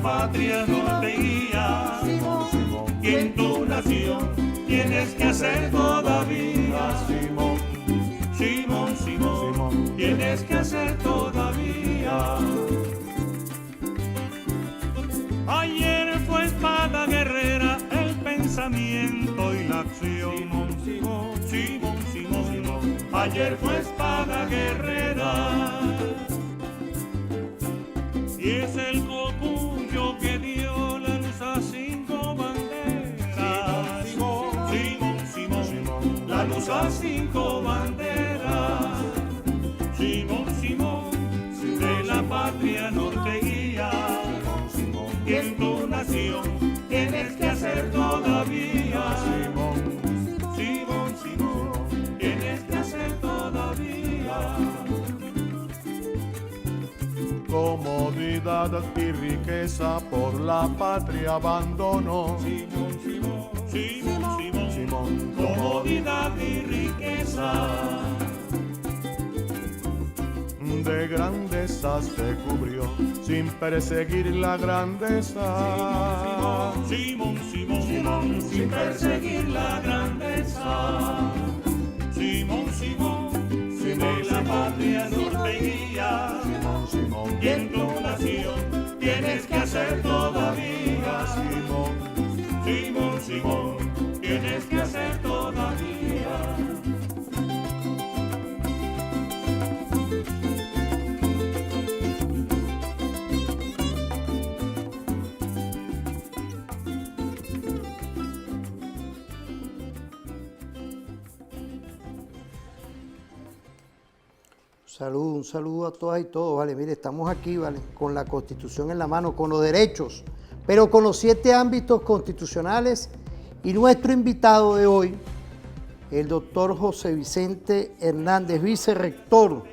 patria no te guía, y en tu nación tienes que hacer todavía. Simón, tienes que hacer todavía. Ayer fue espada guerrera el pensamiento y la acción. Simón, ayer fue espada guerrera. Y es el copullo que dio la luz a 5 banderas. Simón, la luz a 5 banderas. Simón, de la patria no te guía, y en tu nación tienes que hacer todavía. Simón, tienes que hacer todavía. Comodidad y riqueza por la patria abandonó. Simón, comodidad y riqueza. De grandezas te cubrió sin perseguir la grandeza. Simón, sin perseguir la grandeza. Simón, de la patria no te guía, y en tu nación tienes que hacer todavía. Simón, tienes que hacer todavía. Un saludo a todas y todos, ¿vale? Mire, estamos aquí, ¿vale? Con la Constitución en la mano, con los derechos, pero con los 7 ámbitos constitucionales, y nuestro invitado de hoy, el doctor José Vicente Hernández, vicerrector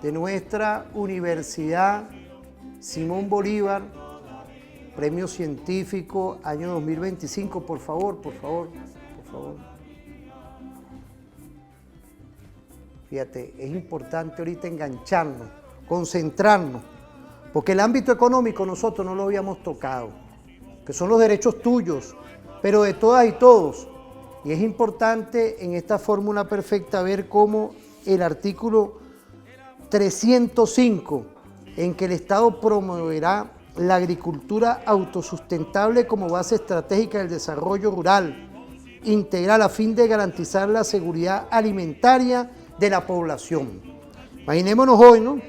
de nuestra Universidad Simón Bolívar, premio científico año 2025, por favor. Fíjate, es importante ahorita engancharnos, concentrarnos, porque el ámbito económico nosotros no lo habíamos tocado, que son los derechos tuyos, pero de todas y todos. Y es importante en esta fórmula perfecta ver cómo el artículo 305, en que el Estado promoverá la agricultura autosustentable como base estratégica del desarrollo rural integral a fin de garantizar la seguridad alimentaria de la población. Imaginémonos hoy, ¿no?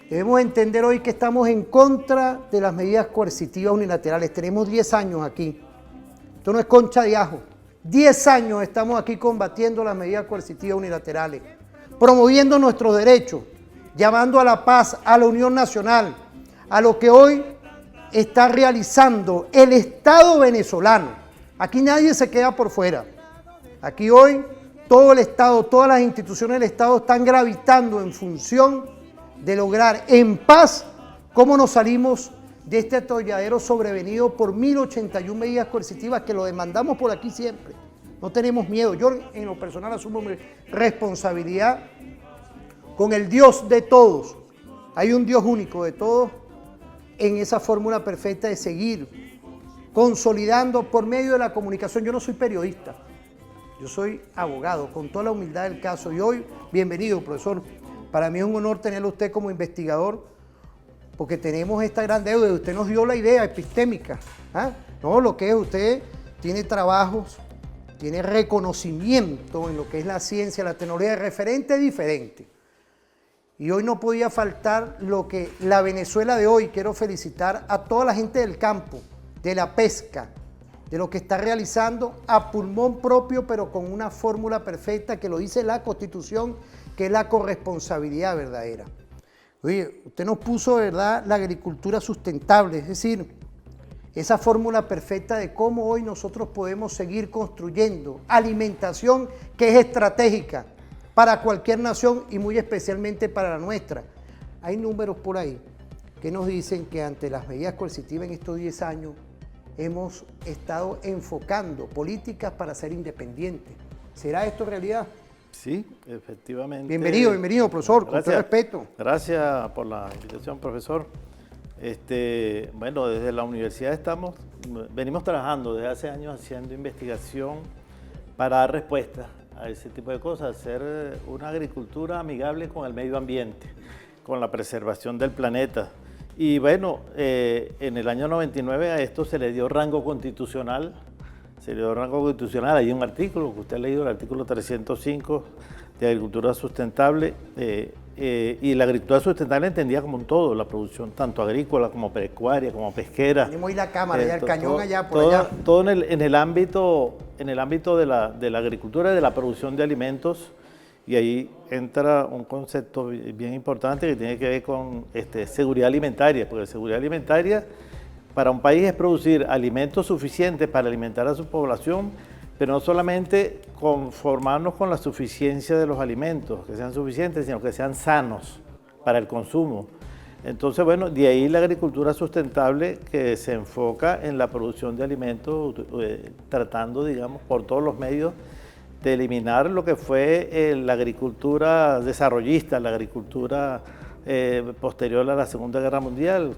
Debemos entender hoy que estamos en contra de las medidas coercitivas unilaterales. Tenemos 10 años aquí. Esto no es concha de ajo. 10 años estamos aquí combatiendo las medidas coercitivas unilaterales, promoviendo nuestros derechos, llamando a la paz, a la unión nacional, a lo que hoy está realizando el Estado venezolano. Aquí nadie se queda por fuera. Aquí hoy todo el Estado, todas las instituciones del Estado están gravitando en función de lograr en paz cómo nos salimos de este atolladero sobrevenido por 1081 medidas coercitivas que lo demandamos por aquí siempre. No tenemos miedo. Yo en lo personal asumo mi responsabilidad con el Dios de todos. Hay un Dios único de todos en esa fórmula perfecta de seguir consolidando por medio de la comunicación. Yo no soy periodista. Yo soy abogado, con toda la humildad del caso. Y hoy, bienvenido, profesor. Para mí es un honor tenerlo a usted como investigador, porque tenemos esta gran deuda. Usted nos dio la idea epistémica. No, lo que es, usted tiene trabajos, tiene reconocimiento en lo que es la ciencia, la tecnología, de referente diferente. Y hoy no podía faltar lo que la Venezuela de hoy, quiero felicitar a toda la gente del campo, de la pesca, de lo que está realizando a pulmón propio, pero con una fórmula perfecta que lo dice la Constitución, que es la corresponsabilidad verdadera. Oye, usted nos puso, ¿verdad?, la agricultura sustentable, es decir, esa fórmula perfecta de cómo hoy nosotros podemos seguir construyendo alimentación que es estratégica para cualquier nación y muy especialmente para la nuestra. Hay números por ahí que nos dicen que ante las medidas coercitivas en estos 10 años, hemos estado enfocando políticas para ser independientes. ¿Será esto realidad? Sí, efectivamente. Bienvenido, profesor, con todo respeto. Gracias por la invitación, profesor. Bueno, desde la universidad venimos trabajando desde hace años haciendo investigación para dar respuesta a ese tipo de cosas, hacer una agricultura amigable con el medio ambiente, con la preservación del planeta. Y bueno, en el año 99 a esto se le dio rango constitucional. Hay un artículo que usted ha leído, el artículo 305 de Agricultura Sustentable, y la agricultura sustentable entendía como un todo, la producción tanto agrícola como pecuaria, como pesquera. Tenemos ahí la cámara, allá el cañón allá, por todo, allá. Todo en el ámbito de la agricultura y de la producción de alimentos, y ahí entra un concepto bien importante que tiene que ver con seguridad alimentaria, porque seguridad alimentaria para un país es producir alimentos suficientes para alimentar a su población, pero no solamente conformarnos con la suficiencia de los alimentos, que sean suficientes, sino que sean sanos para el consumo. Entonces, bueno, de ahí la agricultura sustentable que se enfoca en la producción de alimentos, tratando, digamos, por todos los medios de eliminar lo que fue la agricultura desarrollista, la agricultura posterior a la Segunda Guerra Mundial.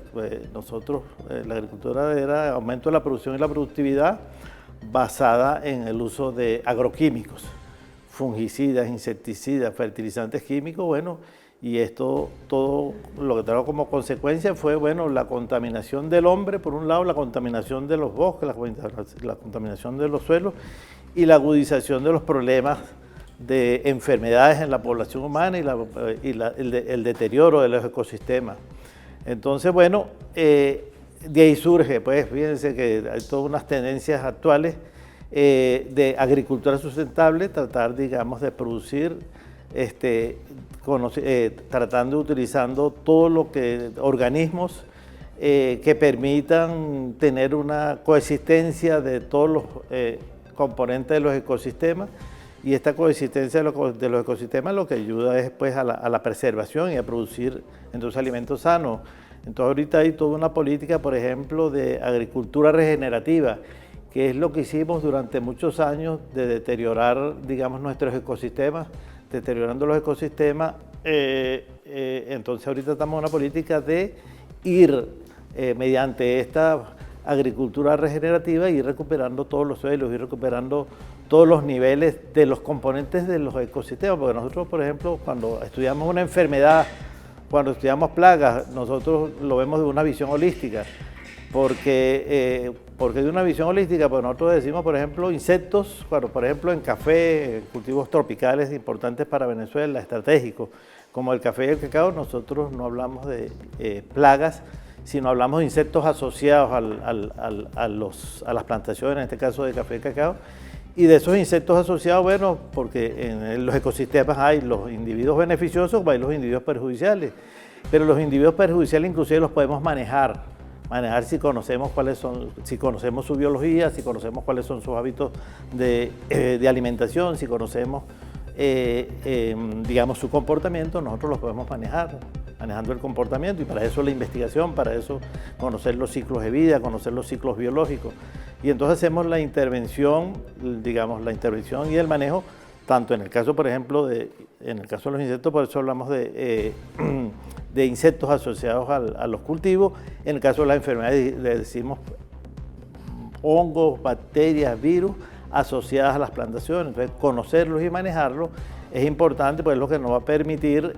Nosotros, la agricultura era aumento de la producción y la productividad basada en el uso de agroquímicos, fungicidas, insecticidas, fertilizantes químicos, bueno, y esto todo lo que trajo como consecuencia fue, bueno, la contaminación del hombre, por un lado, la contaminación de los bosques, la contaminación de los suelos y la agudización de los problemas de enfermedades en la población humana y el deterioro de los ecosistemas. Entonces, bueno, de ahí surge, pues, fíjense que hay todas unas tendencias actuales de agricultura sustentable, tratar, digamos, de producir, utilizando todo lo que, organismos que permitan tener una coexistencia de todos los componentes de los ecosistemas, y esta coexistencia de los ecosistemas lo que ayuda es, pues, a la preservación y a producir entonces alimentos sanos. Entonces ahorita hay toda una política, por ejemplo, de agricultura regenerativa, que es lo que hicimos durante muchos años de deteriorar, digamos, nuestros ecosistemas, deteriorando los ecosistemas. Entonces ahorita estamos en una política de ir mediante esta agricultura regenerativa, ir recuperando todos los suelos, ir recuperando todos los niveles de los componentes de los ecosistemas, porque nosotros, por ejemplo, cuando estudiamos una enfermedad, cuando estudiamos plagas, nosotros lo vemos de una visión holística, porque de una visión holística, pues nosotros decimos, por ejemplo, insectos, cuando, por ejemplo, en café, cultivos tropicales importantes para Venezuela, estratégicos, como el café y el cacao, nosotros no hablamos de plagas, sino hablamos de insectos asociados a las plantaciones, en este caso de café y cacao, y de esos insectos asociados, bueno, porque en los ecosistemas hay los individuos beneficiosos, hay los individuos perjudiciales, pero los individuos perjudiciales inclusive los podemos manejar si conocemos si conocemos su biología, si conocemos cuáles son sus hábitos de alimentación, si conocemos, digamos, su comportamiento, nosotros los podemos manejar, manejando el comportamiento, y para eso la investigación, para eso conocer los ciclos de vida, conocer los ciclos biológicos. Y entonces hacemos la intervención, digamos, la intervención y el manejo, tanto en el caso, por ejemplo, en el caso de los insectos, por eso hablamos de insectos asociados a los cultivos. En el caso de las enfermedades le decimos hongos, bacterias, virus asociadas a las plantaciones. Entonces, conocerlos y manejarlos es importante, porque es lo que nos va a permitir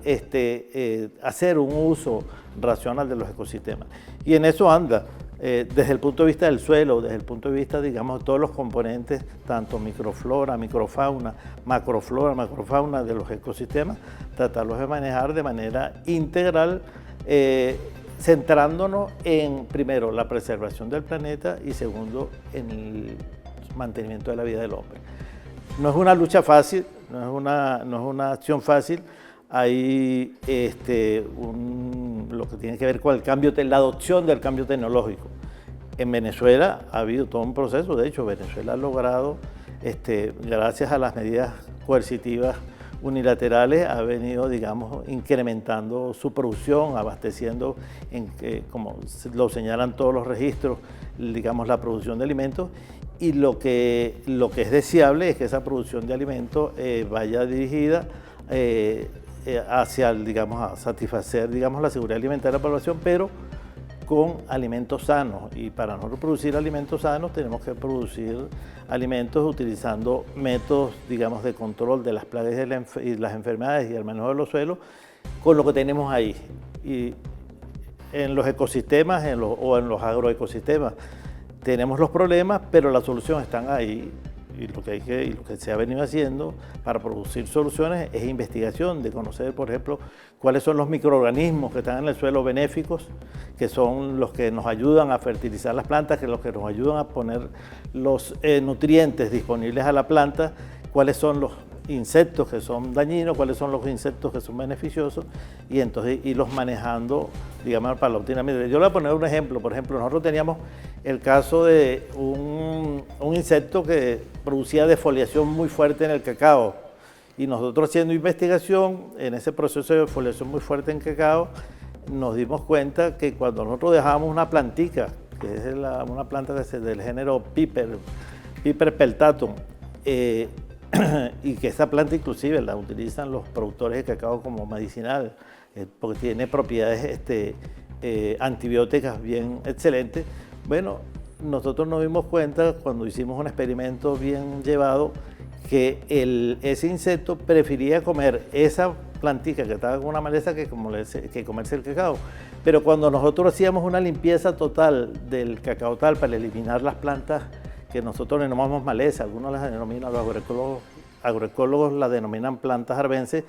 hacer un uso racional de los ecosistemas. Y en eso anda, desde el punto de vista del suelo, desde el punto de vista, digamos, de todos los componentes, tanto microflora, microfauna, macrofauna de los ecosistemas, tratarlos de manejar de manera integral, centrándonos en, primero, la preservación del planeta y, segundo, en el mantenimiento de la vida del hombre. No es una lucha fácil, no es una acción fácil. Hay lo que tiene que ver con la adopción del cambio tecnológico. En Venezuela ha habido todo un proceso. De hecho, Venezuela ha logrado, gracias a las medidas coercitivas unilaterales, ha venido, digamos, incrementando su producción, abasteciendo, como lo señalan todos los registros, digamos, la producción de alimentos. Y lo que es deseable es que esa producción de alimentos vaya dirigida hacia, digamos, a satisfacer, digamos, la seguridad alimentaria de la población, pero con alimentos sanos, y para nosotros producir alimentos sanos tenemos que producir alimentos utilizando métodos, digamos, de control de las plagas y las enfermedades y el manejo de los suelos con lo que tenemos ahí. Y en los ecosistemas o en los agroecosistemas tenemos los problemas, pero las soluciones están ahí. Y lo que se ha venido haciendo para producir soluciones es investigación, de conocer, por ejemplo, cuáles son los microorganismos que están en el suelo benéficos, que son los que nos ayudan a fertilizar las plantas, que son los que nos ayudan a poner los nutrientes disponibles a la planta, cuáles son los insectos que son dañinos, cuáles son los insectos que son beneficiosos, y entonces irlos manejando, digamos, para la óptima medida. Yo le voy a poner un ejemplo. Por ejemplo, nosotros teníamos el caso de un insecto que producía defoliación muy fuerte en el cacao, y nosotros haciendo investigación en ese proceso de defoliación muy fuerte en cacao, nos dimos cuenta que cuando nosotros dejábamos una plantica, que es una planta del género Piper peltatum, y que esa planta inclusive la utilizan los productores de cacao como medicinal, porque tiene propiedades antibióticas bien excelentes. Bueno, nosotros nos dimos cuenta cuando hicimos un experimento bien llevado que ese insecto prefería comer esa plantica que estaba con una maleza que comerse el cacao. Pero cuando nosotros hacíamos una limpieza total del cacao tal para eliminar las plantas que nosotros denominamos maleza, algunos las denominan, los agroecólogos las denominan plantas arbences.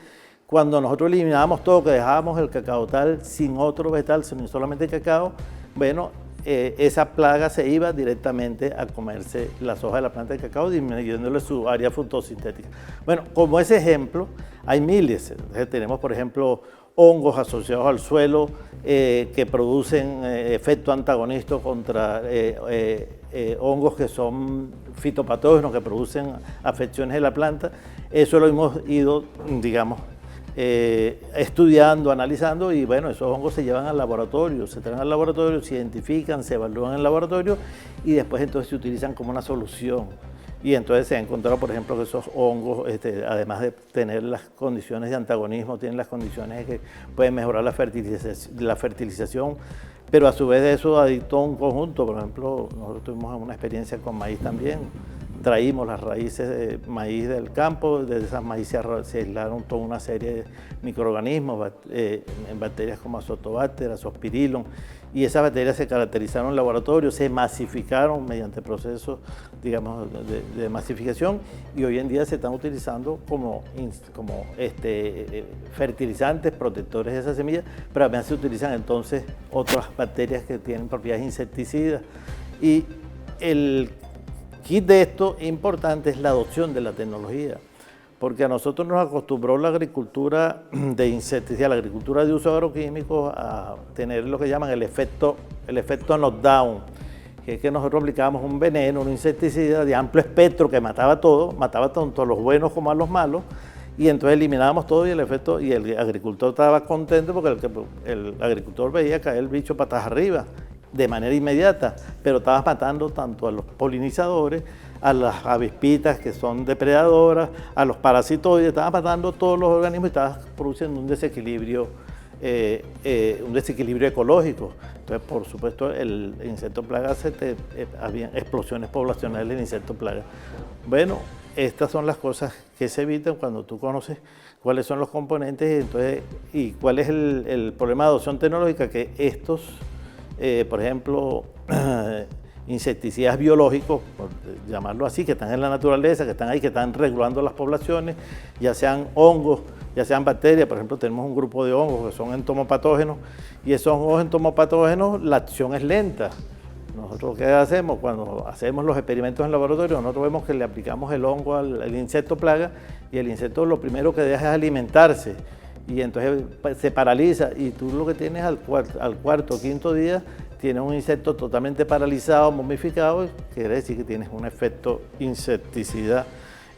Cuando nosotros eliminábamos todo, que dejábamos el cacao tal sin otro vegetal, sino solamente cacao, bueno, esa plaga se iba directamente a comerse las hojas de la planta de cacao, disminuyéndole su área fotosintética. Bueno, como ese ejemplo, hay miles. Entonces, tenemos, por ejemplo, hongos asociados al suelo que producen efecto antagonista contra hongos que son fitopatógenos, que producen afecciones de la planta. Eso lo hemos ido, digamos, estudiando, analizando, y bueno, esos hongos se llevan al laboratorio, se traen al laboratorio, se identifican, se evalúan en el laboratorio y después entonces se utilizan como una solución. Y entonces se ha encontrado, por ejemplo, que esos hongos, además de tener las condiciones de antagonismo, tienen las condiciones que pueden mejorar la fertilización, pero a su vez de eso adictó un conjunto. Por ejemplo, nosotros tuvimos una experiencia con maíz también. Traímos las raíces de maíz del campo, de esas maíces se aislaron toda una serie de microorganismos, en bacterias como Azotobacter, Azospirillum, y esas bacterias se caracterizaron en el laboratorio, se masificaron mediante procesos, digamos, de masificación, y hoy en día se están utilizando como fertilizantes, protectores de esas semillas, pero también se utilizan entonces otras bacterias que tienen propiedades insecticidas. Y el kit de esto importante es la adopción de la tecnología, porque a nosotros nos acostumbró la agricultura de insecticidas, la agricultura de uso agroquímico, a tener lo que llaman el efecto knockdown, que es que nosotros aplicábamos un veneno, un insecticida de amplio espectro que mataba todo, mataba tanto a los buenos como a los malos, y entonces eliminábamos todo y el agricultor estaba contento porque el agricultor veía caer el bicho patas arriba de manera inmediata, pero estabas matando tanto a los polinizadores, a las avispitas que son depredadoras, a los parasitoides, estabas matando todos los organismos y estabas produciendo un desequilibrio ecológico. Entonces, por supuesto, el insecto plaga, había explosiones poblacionales de insecto plaga. Bueno, estas son las cosas que se evitan cuando tú conoces cuáles son los componentes y cuál es el problema de adopción tecnológica, que estos por ejemplo, insecticidas biológicos, por llamarlo así, que están en la naturaleza, que están ahí, que están regulando las poblaciones, ya sean hongos, ya sean bacterias. Por ejemplo, tenemos un grupo de hongos que son entomopatógenos, y esos hongos entomopatógenos, la acción es lenta. Nosotros, ¿qué hacemos? Cuando hacemos los experimentos en laboratorio, nosotros vemos que le aplicamos el hongo al insecto plaga, y el insecto lo primero que deja es alimentarse, y entonces se paraliza, y tú lo que tienes al cuarto o quinto día, tienes un insecto totalmente paralizado, momificado, quiere decir que tienes un efecto insecticida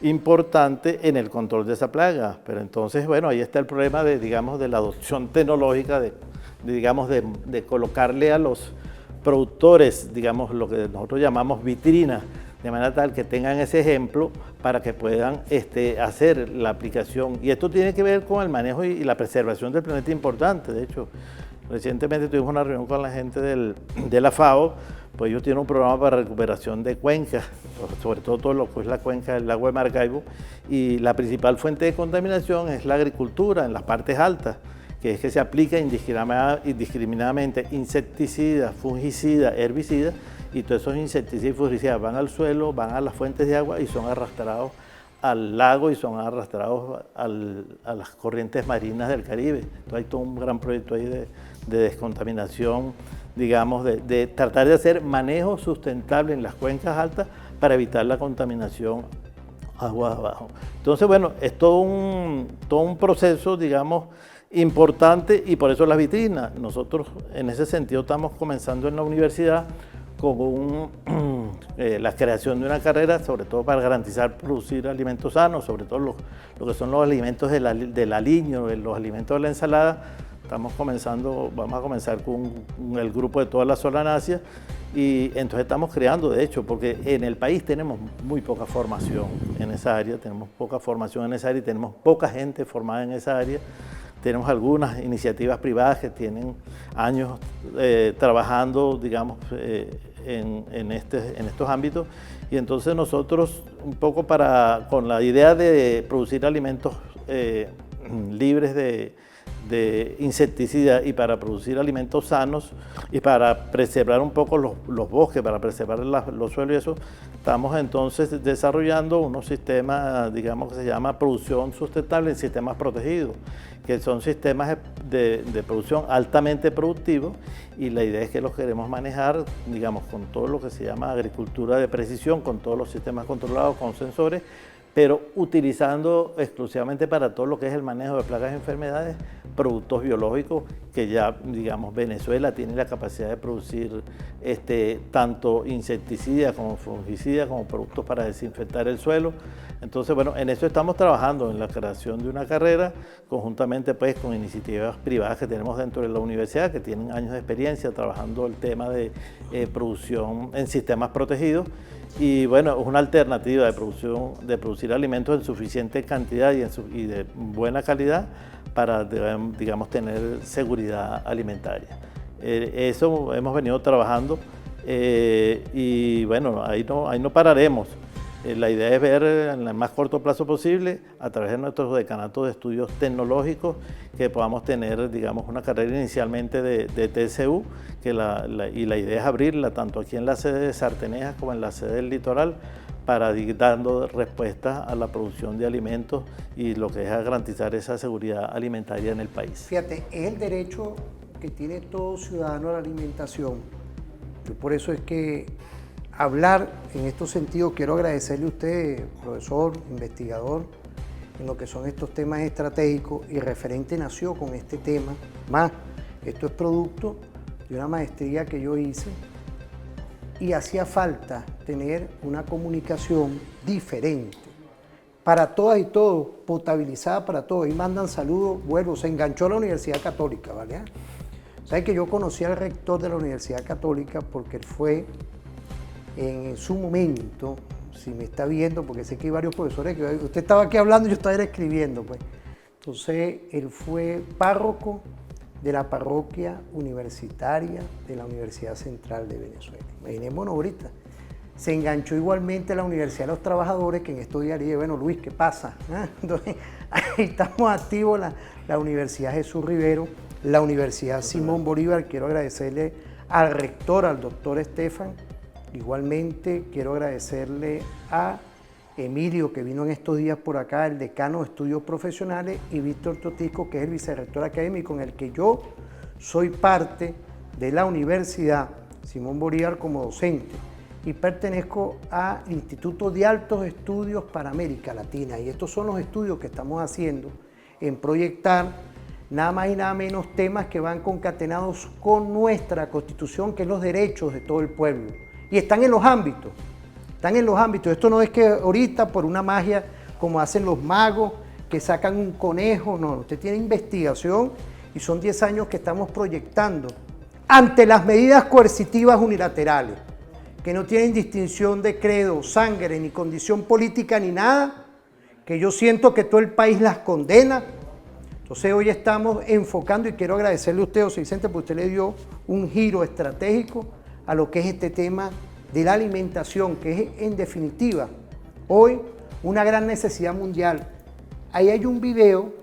importante en el control de esa plaga. Pero entonces, bueno, ahí está el problema de, digamos, de la adopción tecnológica, de colocarle a los productores, digamos, lo que nosotros llamamos vitrina, de manera tal que tengan ese ejemplo para que puedan hacer la aplicación. Y esto tiene que ver con el manejo y la preservación del planeta importante. De hecho, Recientemente tuvimos una reunión con la gente de la FAO, pues ellos tienen un programa para recuperación de cuencas, sobre todo lo que es la cuenca del lago de Maracaibo, y la principal fuente de contaminación es la agricultura en las partes altas, que es que se aplica indiscriminadamente insecticidas, fungicidas, herbicidas, y todos esos insecticidas y fungicidas van al suelo, van a las fuentes de agua y son arrastrados al lago y son arrastrados a las corrientes marinas del Caribe. Entonces hay todo un gran proyecto ahí de descontaminación, digamos, de tratar de hacer manejo sustentable en las cuencas altas para evitar la contaminación agua abajo. Entonces, bueno, es todo un proceso, digamos, importante, y por eso las vitrinas. Nosotros en ese sentido estamos comenzando en la universidad con la creación de una carrera, sobre todo para garantizar producir alimentos sanos, sobre todo lo que son los alimentos del aliño, los alimentos de la ensalada. Vamos a comenzar con el grupo de toda la Solanaceae, y entonces estamos creando, de hecho, porque en el país tenemos muy poca formación en esa área, y tenemos poca gente formada en esa área. Tenemos algunas iniciativas privadas que tienen años trabajando, digamos, en estos ámbitos, y entonces nosotros un poco con la idea de producir alimentos libres de insecticidas y para producir alimentos sanos y para preservar un poco los bosques, para preservar los suelos y eso, estamos entonces desarrollando unos sistemas, digamos, que se llama producción sustentable en sistemas protegidos, que son sistemas de producción altamente productivos, y la idea es que los queremos manejar, digamos, con todo lo que se llama agricultura de precisión, con todos los sistemas controlados, con sensores, pero utilizando exclusivamente para todo lo que es el manejo de plagas y enfermedades, productos biológicos que ya, digamos, Venezuela tiene la capacidad de producir tanto insecticidas como fungicidas, como productos para desinfectar el suelo. Entonces, bueno, en eso estamos trabajando, en la creación de una carrera, conjuntamente pues con iniciativas privadas que tenemos dentro de la universidad, que tienen años de experiencia trabajando el tema de producción en sistemas protegidos. Y bueno, es una alternativa de producir alimentos en suficiente cantidad y de buena calidad para, digamos, tener seguridad alimentaria. Eso hemos venido trabajando, y bueno, ahí no pararemos. La idea es ver en el más corto plazo posible, a través de nuestros decanatos de estudios tecnológicos, que podamos tener, digamos, una carrera inicialmente de TCU, y la idea es abrirla tanto aquí en la sede de Sartenejas como en la sede del Litoral, para ir dando respuesta a la producción de alimentos y lo que es a garantizar esa seguridad alimentaria en el país. Fíjate, es el derecho que tiene todo ciudadano a la alimentación. Y por eso es que hablar en estos sentidos, quiero agradecerle a usted, profesor, investigador, en lo que son estos temas estratégicos, y Referente nació con este tema. Más, esto es producto de una maestría que yo hice, y hacía falta tener una comunicación diferente para todas y todos, potabilizada para todos. Y mandan saludos, vuelvo, se enganchó a la Universidad Católica, ¿vale? ¿Sabes que yo conocí al rector de la Universidad Católica porque él fue en su momento, si me está viendo, porque sé que hay varios profesores, que usted estaba aquí hablando y yo estaba escribiendo, pues. Entonces, él fue párroco de la parroquia universitaria de la Universidad Central de Venezuela. Imaginémonos ahorita. Se enganchó igualmente a la Universidad de los Trabajadores, que en estos días le dije, bueno, Luis, ¿qué pasa? Entonces, ahí estamos activos, la Universidad Jesús Rivero, la Universidad Simón Bolívar. Quiero agradecerle al rector, al doctor Estefan. Igualmente quiero agradecerle a Emilio, que vino en estos días por acá, el decano de Estudios Profesionales, y Víctor Totico, que es el vicerrector académico, en el que yo soy parte de la Universidad Simón Bolívar como docente, y pertenezco al Instituto de Altos Estudios para América Latina. Y estos son los estudios que estamos haciendo en proyectar nada más y nada menos temas que van concatenados con nuestra Constitución, que es los derechos de todo el pueblo. Y están en los ámbitos, Esto no es que ahorita por una magia como hacen los magos, que sacan un conejo, no, usted tiene investigación, y son 10 años que estamos proyectando ante las medidas coercitivas unilaterales, que no tienen distinción de credo, sangre, ni condición política, ni nada, que yo siento que todo el país las condena. Entonces hoy estamos enfocando y quiero agradecerle a usted, José Vicente, porque usted le dio un giro estratégico a lo que es este tema de la alimentación, que es en definitiva hoy una gran necesidad mundial. Ahí hay un video,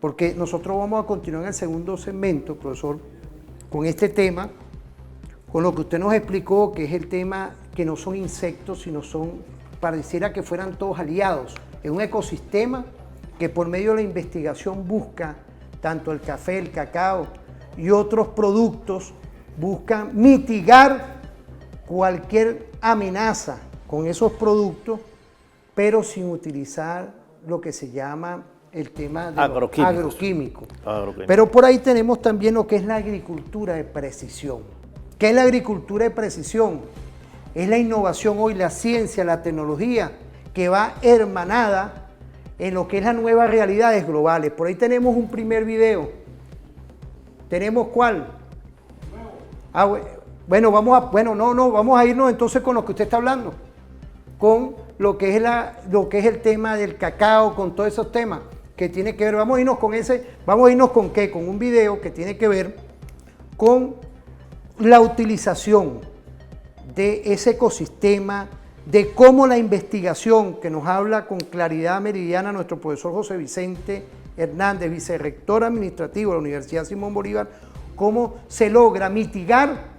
porque nosotros vamos a continuar en el segundo segmento, profesor, con este tema, con lo que usted nos explicó, que es el tema que no son insectos, sino pareciera que fueran todos aliados. Es un ecosistema que por medio de la investigación busca, tanto el café, el cacao y otros productos, buscan mitigar cualquier amenaza con esos productos, pero sin utilizar lo que se llama el tema de agroquímico. Pero por ahí tenemos también lo que es la agricultura de precisión. ¿Qué es la agricultura de precisión? Es la innovación hoy, la ciencia, la tecnología, que va hermanada en lo que es las nuevas realidades globales. Por ahí tenemos un primer video. ¿Tenemos cuál? Vamos a irnos entonces con lo que usted está hablando, con lo que es el tema del cacao, con todos esos temas que tiene que ver. Vamos a irnos con ¿qué? Con un video que tiene que ver con la utilización de ese ecosistema, de cómo la investigación, que nos habla con claridad meridiana nuestro profesor José Vicente Hernández, vicerrector administrativo de la Universidad Simón Bolívar, cómo se logra mitigar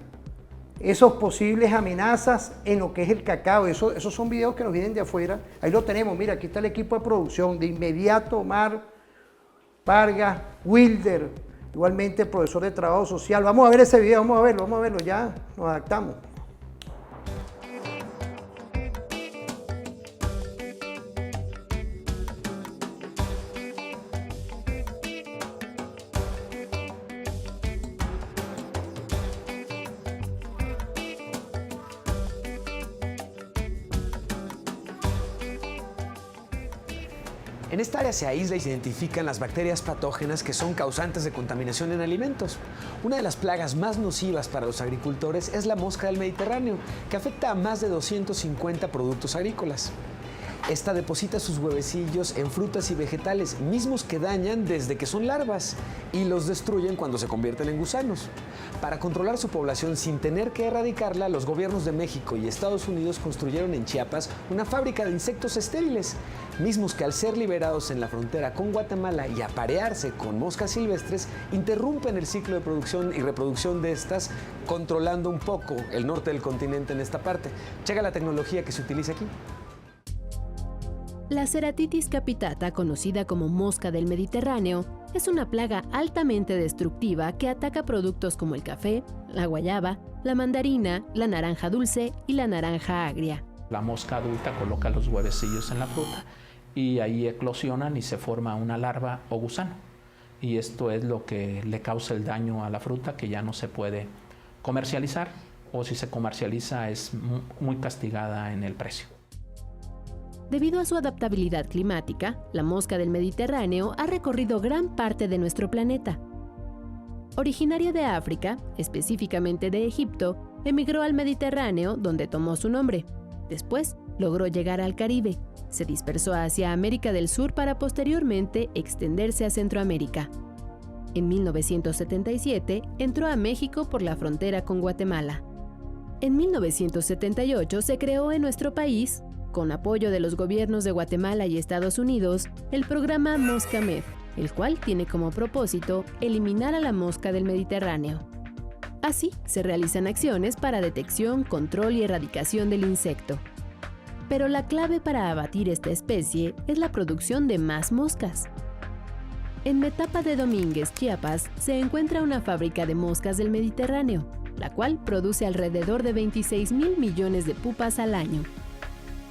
esos posibles amenazas en lo que es el cacao. Esos son videos que nos vienen de afuera. Ahí lo tenemos, mira, aquí está el equipo de producción, de inmediato Omar, Vargas, Wilder, igualmente profesor de trabajo social. Vamos a ver ese video, vamos a verlo, ya nos adaptamos. En esta área se aísla y se identifican las bacterias patógenas que son causantes de contaminación en alimentos. Una de las plagas más nocivas para los agricultores es la mosca del Mediterráneo, que afecta a más de 250 productos agrícolas. Esta deposita sus huevecillos en frutas y vegetales, mismos que dañan desde que son larvas y los destruyen cuando se convierten en gusanos. Para controlar su población sin tener que erradicarla, los gobiernos de México y Estados Unidos construyeron en Chiapas una fábrica de insectos estériles, mismos que al ser liberados en la frontera con Guatemala y aparearse con moscas silvestres, interrumpen el ciclo de producción y reproducción de estas, controlando un poco el norte del continente en esta parte. Checa la tecnología que se utiliza aquí. La Ceratitis capitata, conocida como mosca del Mediterráneo, es una plaga altamente destructiva que ataca productos como el café, la guayaba, la mandarina, la naranja dulce y la naranja agria. La mosca adulta coloca los huevecillos en la fruta y ahí eclosionan y se forma una larva o gusano. Y esto es lo que le causa el daño a la fruta, que ya no se puede comercializar, o si se comercializa es muy castigada en el precio. Debido a su adaptabilidad climática, la mosca del Mediterráneo ha recorrido gran parte de nuestro planeta. Originaria de África, específicamente de Egipto, emigró al Mediterráneo, donde tomó su nombre. Después, logró llegar al Caribe, se dispersó hacia América del Sur para posteriormente extenderse a Centroamérica. En 1977, entró a México por la frontera con Guatemala. En 1978 se creó en nuestro país, con apoyo de los gobiernos de Guatemala y Estados Unidos, el programa MoscaMed, el cual tiene como propósito eliminar a la mosca del Mediterráneo. Así, se realizan acciones para detección, control y erradicación del insecto. Pero la clave para abatir esta especie es la producción de más moscas. En Metapa de Domínguez, Chiapas, se encuentra una fábrica de moscas del Mediterráneo, la cual produce alrededor de 26,000 millones de pupas al año.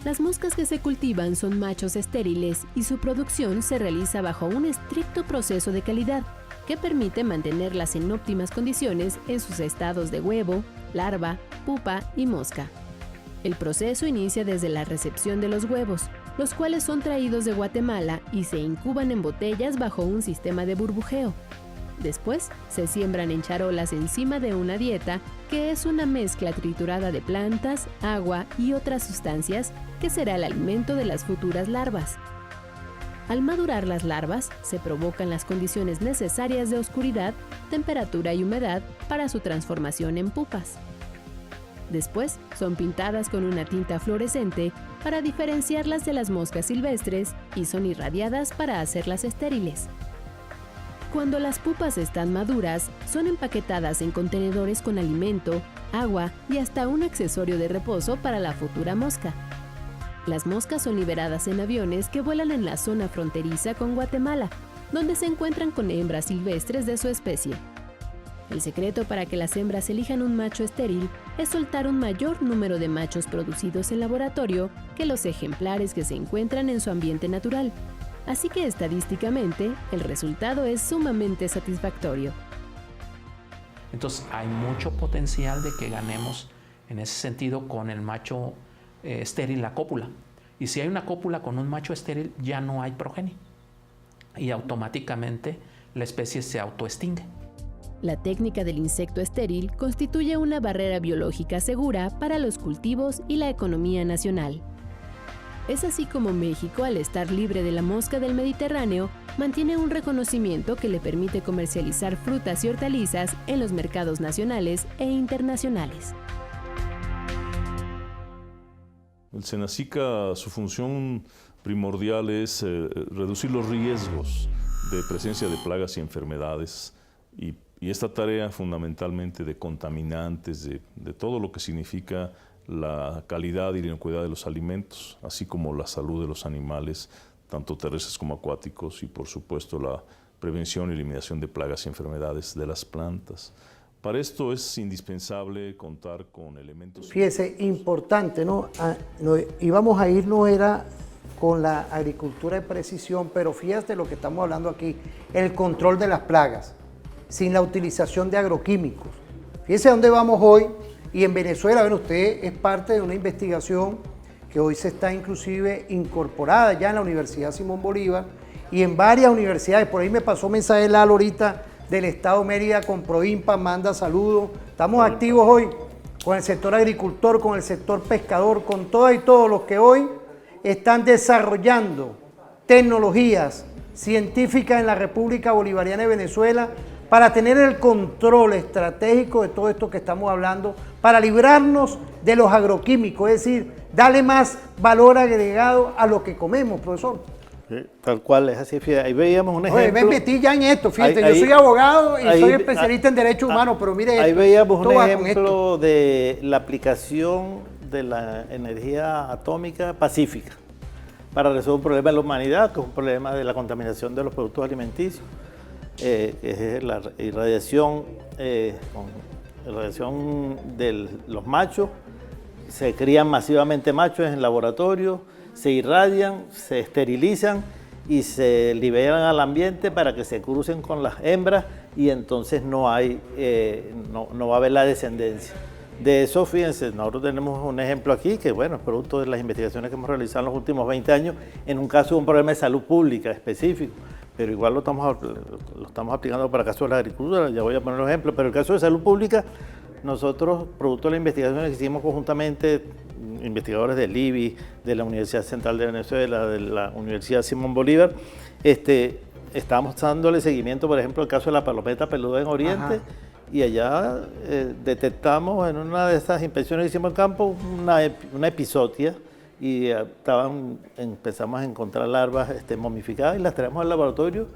Las moscas que se cultivan son machos estériles y su producción se realiza bajo un estricto proceso de calidad que permite mantenerlas en óptimas condiciones en sus estados de huevo, larva, pupa y mosca. El proceso inicia desde la recepción de los huevos, los cuales son traídos de Guatemala y se incuban en botellas bajo un sistema de burbujeo. Después, se siembran en charolas encima de una dieta, que es una mezcla triturada de plantas, agua y otras sustancias que será el alimento de las futuras larvas. Al madurar las larvas, se provocan las condiciones necesarias de oscuridad, temperatura y humedad para su transformación en pupas. Después, son pintadas con una tinta fluorescente para diferenciarlas de las moscas silvestres y son irradiadas para hacerlas estériles. Cuando las pupas están maduras, son empaquetadas en contenedores con alimento, agua y hasta un accesorio de reposo para la futura mosca. Las moscas son liberadas en aviones que vuelan en la zona fronteriza con Guatemala, donde se encuentran con hembras silvestres de su especie. El secreto para que las hembras elijan un macho estéril es soltar un mayor número de machos producidos en laboratorio que los ejemplares que se encuentran en su ambiente natural. Así que estadísticamente, el resultado es sumamente satisfactorio. Entonces hay mucho potencial de que ganemos en ese sentido con el macho estéril, la cópula. Y si hay una cópula con un macho estéril, ya no hay progenie. Y automáticamente la especie se autoextingue. La técnica del insecto estéril constituye una barrera biológica segura para los cultivos y la economía nacional. Es así como México, al estar libre de la mosca del Mediterráneo, mantiene un reconocimiento que le permite comercializar frutas y hortalizas en los mercados nacionales e internacionales. El Senacica, su función primordial es reducir los riesgos de presencia de plagas y enfermedades y esta tarea fundamentalmente de contaminantes, de todo lo que significa la calidad y la inocuidad de los alimentos, así como la salud de los animales, tanto terrestres como acuáticos, y por supuesto la prevención y eliminación de plagas y enfermedades de las plantas. Para esto es indispensable contar con elementos... Fíjese, importante, ¿no? Íbamos a irnos era con la agricultura de precisión, pero fíjate lo que estamos hablando aquí, el control de las plagas, sin la utilización de agroquímicos. Fíjese a dónde vamos hoy, y en Venezuela, bueno, usted es parte de una investigación que hoy se está inclusive incorporada ya en la Universidad Simón Bolívar y en varias universidades. Por ahí me pasó mensaje Lalo ahorita del Estado Mérida con Proimpa, manda saludos. Estamos activos hoy con el sector agricultor, con el sector pescador, con todas y todos los que hoy están desarrollando tecnologías científicas en la República Bolivariana de Venezuela para tener el control estratégico de todo esto que estamos hablando, para librarnos de los agroquímicos, es decir, darle más valor agregado a lo que comemos, profesor. Sí, tal cual, es así. Fíjate, ahí veíamos un ejemplo. Oye, me metí ya en esto, fíjate, ahí, yo soy abogado y ahí, soy especialista en derechos humanos, pero mire ahí esto. veíamos un ejemplo de la aplicación de la energía atómica pacífica para resolver un problema de la humanidad, que es un problema de la contaminación de los productos alimenticios. Que es la irradiación, de los machos. Se crían masivamente machos en laboratorio, se irradian, se esterilizan y se liberan al ambiente para que se crucen con las hembras y entonces no va a haber la descendencia. De eso, fíjense, nosotros tenemos un ejemplo aquí que, bueno, es producto de las investigaciones que hemos realizado en los últimos 20 años en un caso de un problema de salud pública específico. Pero igual lo estamos aplicando para el caso de la agricultura, ya voy a poner un ejemplo, pero el caso de salud pública, nosotros, producto de las investigaciones que hicimos conjuntamente, investigadores del IBI, de la Universidad Central de Venezuela, de la Universidad Simón Bolívar, estábamos dándole seguimiento, por ejemplo, al caso de la palometa peluda en Oriente. Ajá. Y allá detectamos en una de esas inspecciones que hicimos en campo una epizotia, y empezamos a encontrar larvas momificadas y las traemos al laboratorio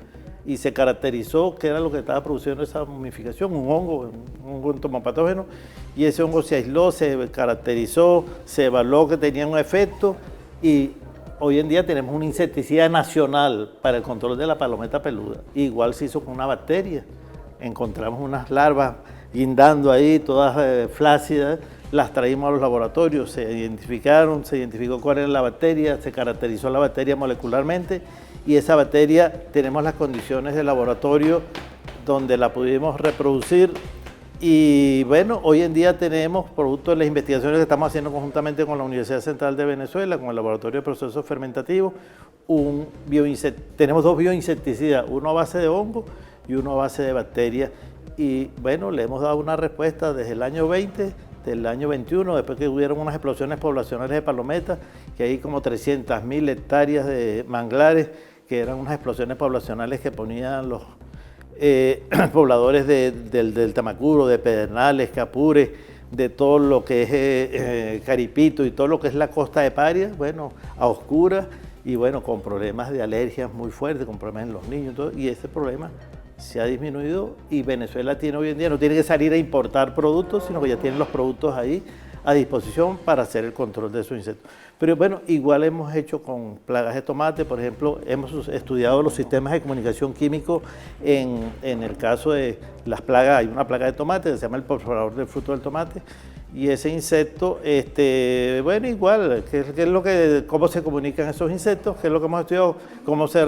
y se caracterizó que era lo que estaba produciendo esa momificación, un hongo entomopatógeno, y ese hongo se aisló, se caracterizó, se evaluó que tenía un efecto y hoy en día tenemos un insecticida nacional para el control de la palometa peluda. Igual se hizo con una bacteria, encontramos unas larvas guindando ahí, todas flácidas, las traímos a los laboratorios, se identificó cuál era la bacteria, se caracterizó la bacteria molecularmente y esa bacteria tenemos las condiciones de laboratorio donde la pudimos reproducir y bueno, hoy en día tenemos, producto de las investigaciones que estamos haciendo conjuntamente con la Universidad Central de Venezuela, con el Laboratorio de Procesos Fermentativos, tenemos dos bioinsecticidas, uno a base de hongo y uno a base de bacterias y bueno, le hemos dado una respuesta desde el año 20, del año 21, después que hubieron unas explosiones poblacionales de palometas, que hay como 300.000 hectáreas de manglares que eran unas explosiones poblacionales que ponían los pobladores del Tamacuro, de Pedernales, Capures, de todo lo que es Caripito y todo lo que es la costa de Paria, bueno, a oscuras y bueno, con problemas de alergias muy fuertes, con problemas en los niños y todo, y ese problema se ha disminuido y Venezuela tiene hoy en día, no tiene que salir a importar productos, sino que ya tienen los productos ahí a disposición para hacer el control de esos insectos. Pero bueno, igual hemos hecho con plagas de tomate, por ejemplo, hemos estudiado los sistemas de comunicación químico en el caso de las plagas, hay una plaga de tomate que se llama el perforador del fruto del tomate, y ese insecto, bueno, igual, ¿qué es lo que, cómo se comunican esos insectos? ¿Qué es lo que hemos estudiado? Cómo se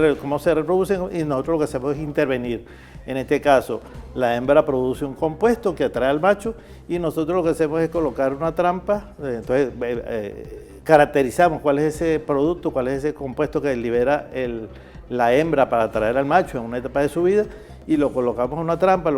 reproducen, y nosotros lo que hacemos es intervenir. En este caso, la hembra produce un compuesto que atrae al macho y nosotros lo que hacemos es colocar una trampa, entonces caracterizamos cuál es ese producto, cuál es ese compuesto que libera la hembra para atraer al macho en una etapa de su vida y lo colocamos en una trampa,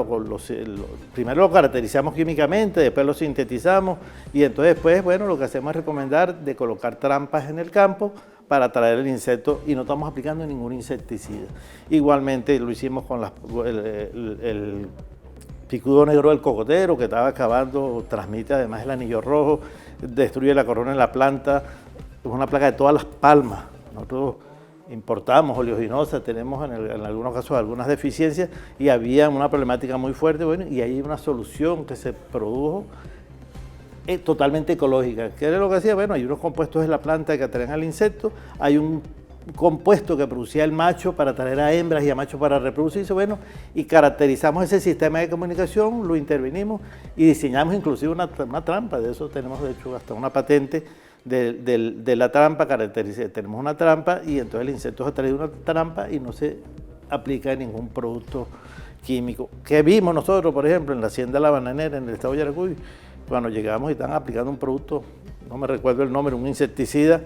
primero lo caracterizamos químicamente, después lo sintetizamos y entonces después, bueno, lo que hacemos es recomendar de colocar trampas en el campo para atraer el insecto y no estamos aplicando ningún insecticida. Igualmente lo hicimos con el picudo negro del cocotero que estaba acabando, transmite además el anillo rojo, destruye la corona de la planta, es una plaga de todas las palmas. Nosotros importamos oleaginosa, tenemos en algunos casos algunas deficiencias y había una problemática muy fuerte, bueno, y hay una solución que se produjo totalmente ecológica. ¿Qué era lo que hacía? Bueno, hay unos compuestos de la planta que atraen al insecto, hay un compuesto que producía el macho para atraer a hembras y a machos para reproducirse, bueno, y caracterizamos ese sistema de comunicación, lo intervenimos y diseñamos inclusive una trampa, de eso tenemos de hecho hasta una patente de la trampa, tenemos una trampa y entonces el insecto se atrae una trampa y no se aplica ningún producto químico. ¿Qué vimos nosotros, por ejemplo, en la hacienda La Bananera, en el estado de Yaracuy? Cuando llegamos y estaban aplicando un producto, no me recuerdo el nombre, un insecticida,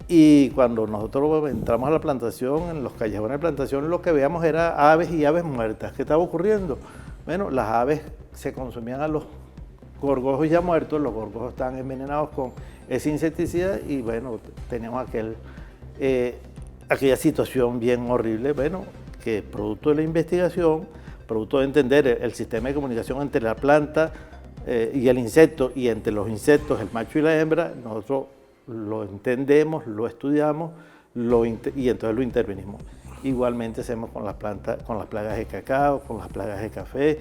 y cuando nosotros entramos a la plantación, en los callejones de plantación, lo que veíamos era aves y aves muertas. ¿Qué estaba ocurriendo? Bueno, las aves se consumían a los gorgojos ya muertos, los gorgojos estaban envenenados con ese insecticida y bueno, teníamos aquella situación bien horrible, bueno, que producto de la investigación, producto de entender el sistema de comunicación entre la planta y el insecto y entre los insectos, el macho y la hembra, nosotros lo entendemos, lo estudiamos y entonces lo intervenimos. Igualmente hacemos con las plantas, con las plagas de cacao, con las plagas de café,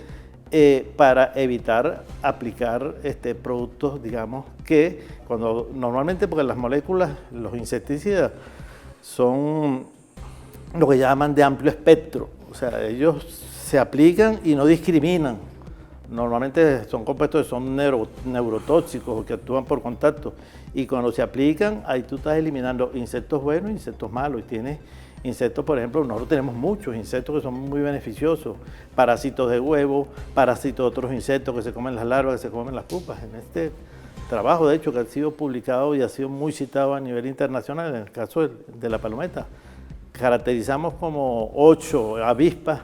para evitar aplicar productos, digamos, que normalmente, porque las moléculas, los insecticidas, son lo que llaman de amplio espectro, o sea, ellos se aplican y no discriminan. Normalmente son compuestos que son neurotóxicos o que actúan por contacto y cuando se aplican, ahí tú estás eliminando insectos buenos e insectos malos y tienes insectos, por ejemplo, nosotros tenemos muchos insectos que son muy beneficiosos, parásitos de huevo, parásitos de otros insectos que se comen las larvas, que se comen las pupas. En este trabajo, de hecho, que ha sido publicado y ha sido muy citado a nivel internacional, en el caso de la palometa, caracterizamos como 8 avispas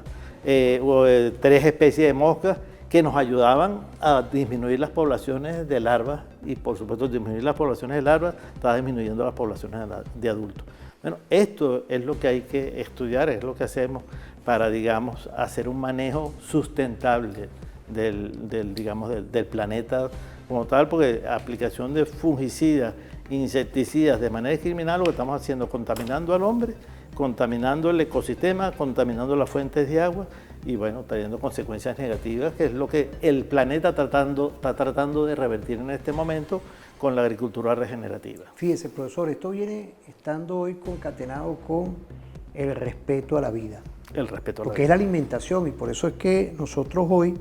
o 3 especies de moscas que nos ayudaban a disminuir las poblaciones de larvas y por supuesto disminuir las poblaciones de larvas está disminuyendo las poblaciones de adultos. Bueno, esto es lo que hay que estudiar, es lo que hacemos para, digamos, hacer un manejo sustentable del planeta como tal, porque aplicación de fungicidas, insecticidas de manera criminal, lo que estamos haciendo es contaminando al hombre, contaminando el ecosistema, contaminando las fuentes de agua y bueno, trayendo consecuencias negativas, que es lo que el planeta está tratando de revertir en este momento con la agricultura regenerativa. Fíjese, profesor, esto viene estando hoy concatenado con el respeto a la vida. El respeto a la vida. Porque es la alimentación y por eso es que nosotros hoy,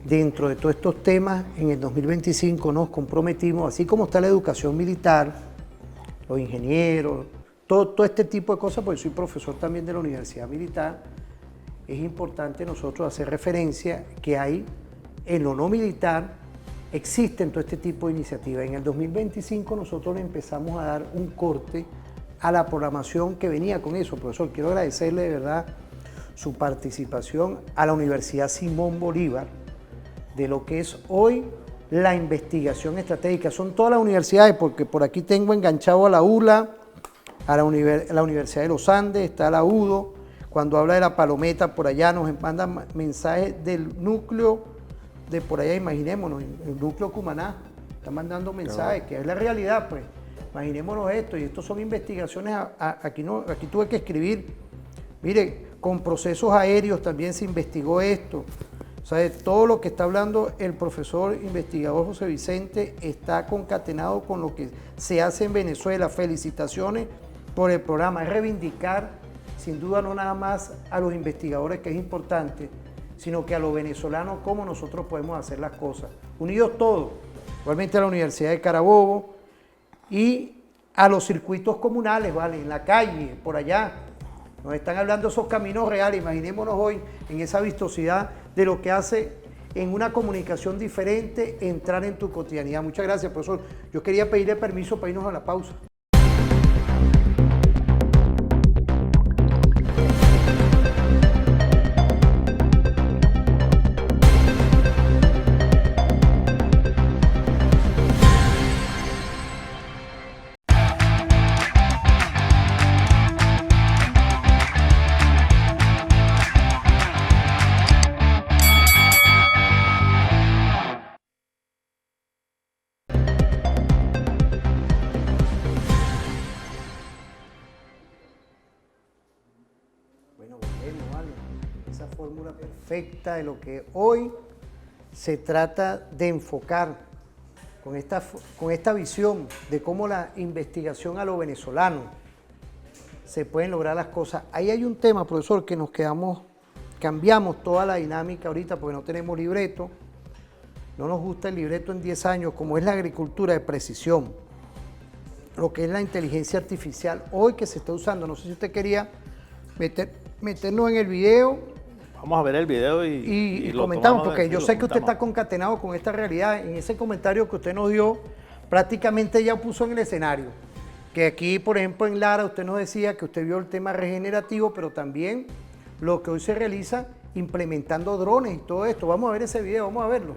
dentro de todos estos temas, en el 2025 nos comprometimos, así como está la educación militar, los ingenieros, todo este tipo de cosas, porque soy profesor también de la Universidad Militar, es importante nosotros hacer referencia que hay en lo no militar, existen todo este tipo de iniciativas. En el 2025 nosotros le empezamos a dar un corte a la programación que venía con eso. Profesor, quiero agradecerle de verdad su participación a la Universidad Simón Bolívar de lo que es hoy la investigación estratégica. Son todas las universidades, porque por aquí tengo enganchado a la ULA, a la Universidad de los Andes, está la UDO. Cuando habla de la palometa, por allá nos mandan mensajes del núcleo de por allá, imaginémonos, el núcleo Cumaná, está mandando mensajes, que es la realidad, pues. Imaginémonos esto, y estos son investigaciones, aquí tuve que escribir, mire, con procesos aéreos también se investigó esto. O sea, todo lo que está hablando el profesor investigador José Vicente está concatenado con lo que se hace en Venezuela. Felicitaciones por el programa, es reivindicar, sin duda, no nada más a los investigadores, que es importante, sino que a los venezolanos, cómo nosotros podemos hacer las cosas. Unidos todos, igualmente a la Universidad de Carabobo y a los circuitos comunales, ¿vale? En la calle, por allá. Nos están hablando esos caminos reales. Imaginémonos hoy en esa vistosidad de lo que hace en una comunicación diferente entrar en tu cotidianidad. Muchas gracias, profesor. Yo quería pedirle permiso para irnos a la pausa. Fórmula perfecta de lo que hoy se trata de enfocar con esta visión de cómo la investigación a lo venezolano se pueden lograr las cosas. Ahí hay un tema, profesor, que cambiamos toda la dinámica ahorita porque no tenemos libreto, no nos gusta el libreto en 10 años, como es la agricultura de precisión, lo que es la inteligencia artificial hoy que se está usando. No sé si usted quería meternos en el video. Vamos a ver el video y comentamos, porque yo sé que usted está concatenado con esta realidad. En ese comentario que usted nos dio, prácticamente ya puso en el escenario. Que aquí, por ejemplo, en Lara, usted nos decía que usted vio el tema regenerativo, pero también lo que hoy se realiza implementando drones y todo esto. Vamos a ver ese video, vamos a verlo.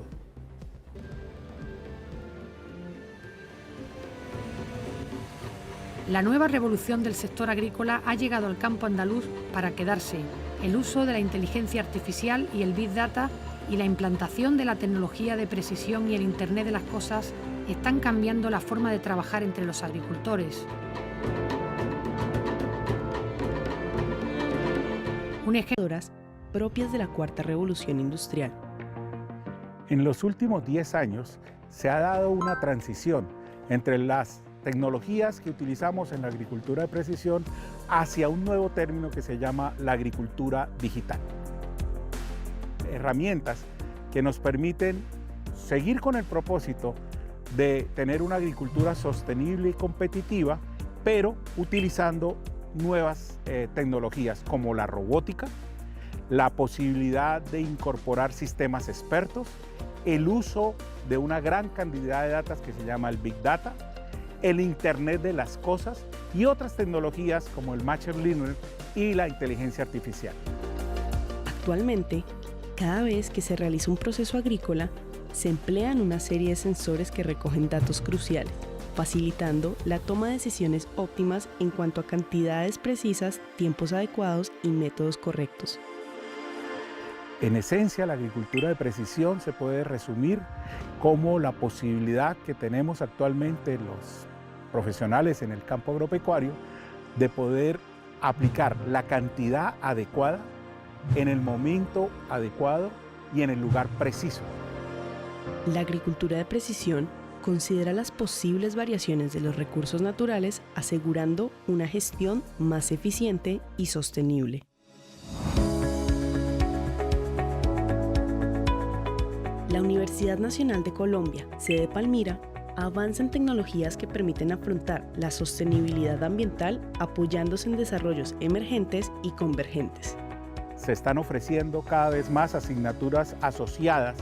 La nueva revolución del sector agrícola ha llegado al campo andaluz para quedarse. El uso de la inteligencia artificial y el Big Data y la implantación de la tecnología de precisión y el Internet de las cosas están cambiando la forma de trabajar entre los agricultores. Un ejemplo propias de la cuarta revolución industrial. En los últimos 10 años se ha dado una transición entre las tecnologías que utilizamos en la agricultura de precisión hacia un nuevo término que se llama la agricultura digital. Herramientas que nos permiten seguir con el propósito de tener una agricultura sostenible y competitiva, pero utilizando nuevas tecnologías como la robótica, la posibilidad de incorporar sistemas expertos, el uso de una gran cantidad de datos que se llama el Big Data, el Internet de las cosas y otras tecnologías como el Machine Learning y la inteligencia artificial. Actualmente, cada vez que se realiza un proceso agrícola, se emplean una serie de sensores que recogen datos cruciales, facilitando la toma de decisiones óptimas en cuanto a cantidades precisas, tiempos adecuados y métodos correctos. En esencia, la agricultura de precisión se puede resumir como la posibilidad que tenemos actualmente los profesionales en el campo agropecuario de poder aplicar la cantidad adecuada en el momento adecuado y en el lugar preciso. La agricultura de precisión considera las posibles variaciones de los recursos naturales, asegurando una gestión más eficiente y sostenible. La Universidad Nacional de Colombia, sede Palmira, avanza en tecnologías que permiten afrontar la sostenibilidad ambiental apoyándose en desarrollos emergentes y convergentes. Se están ofreciendo cada vez más asignaturas asociadas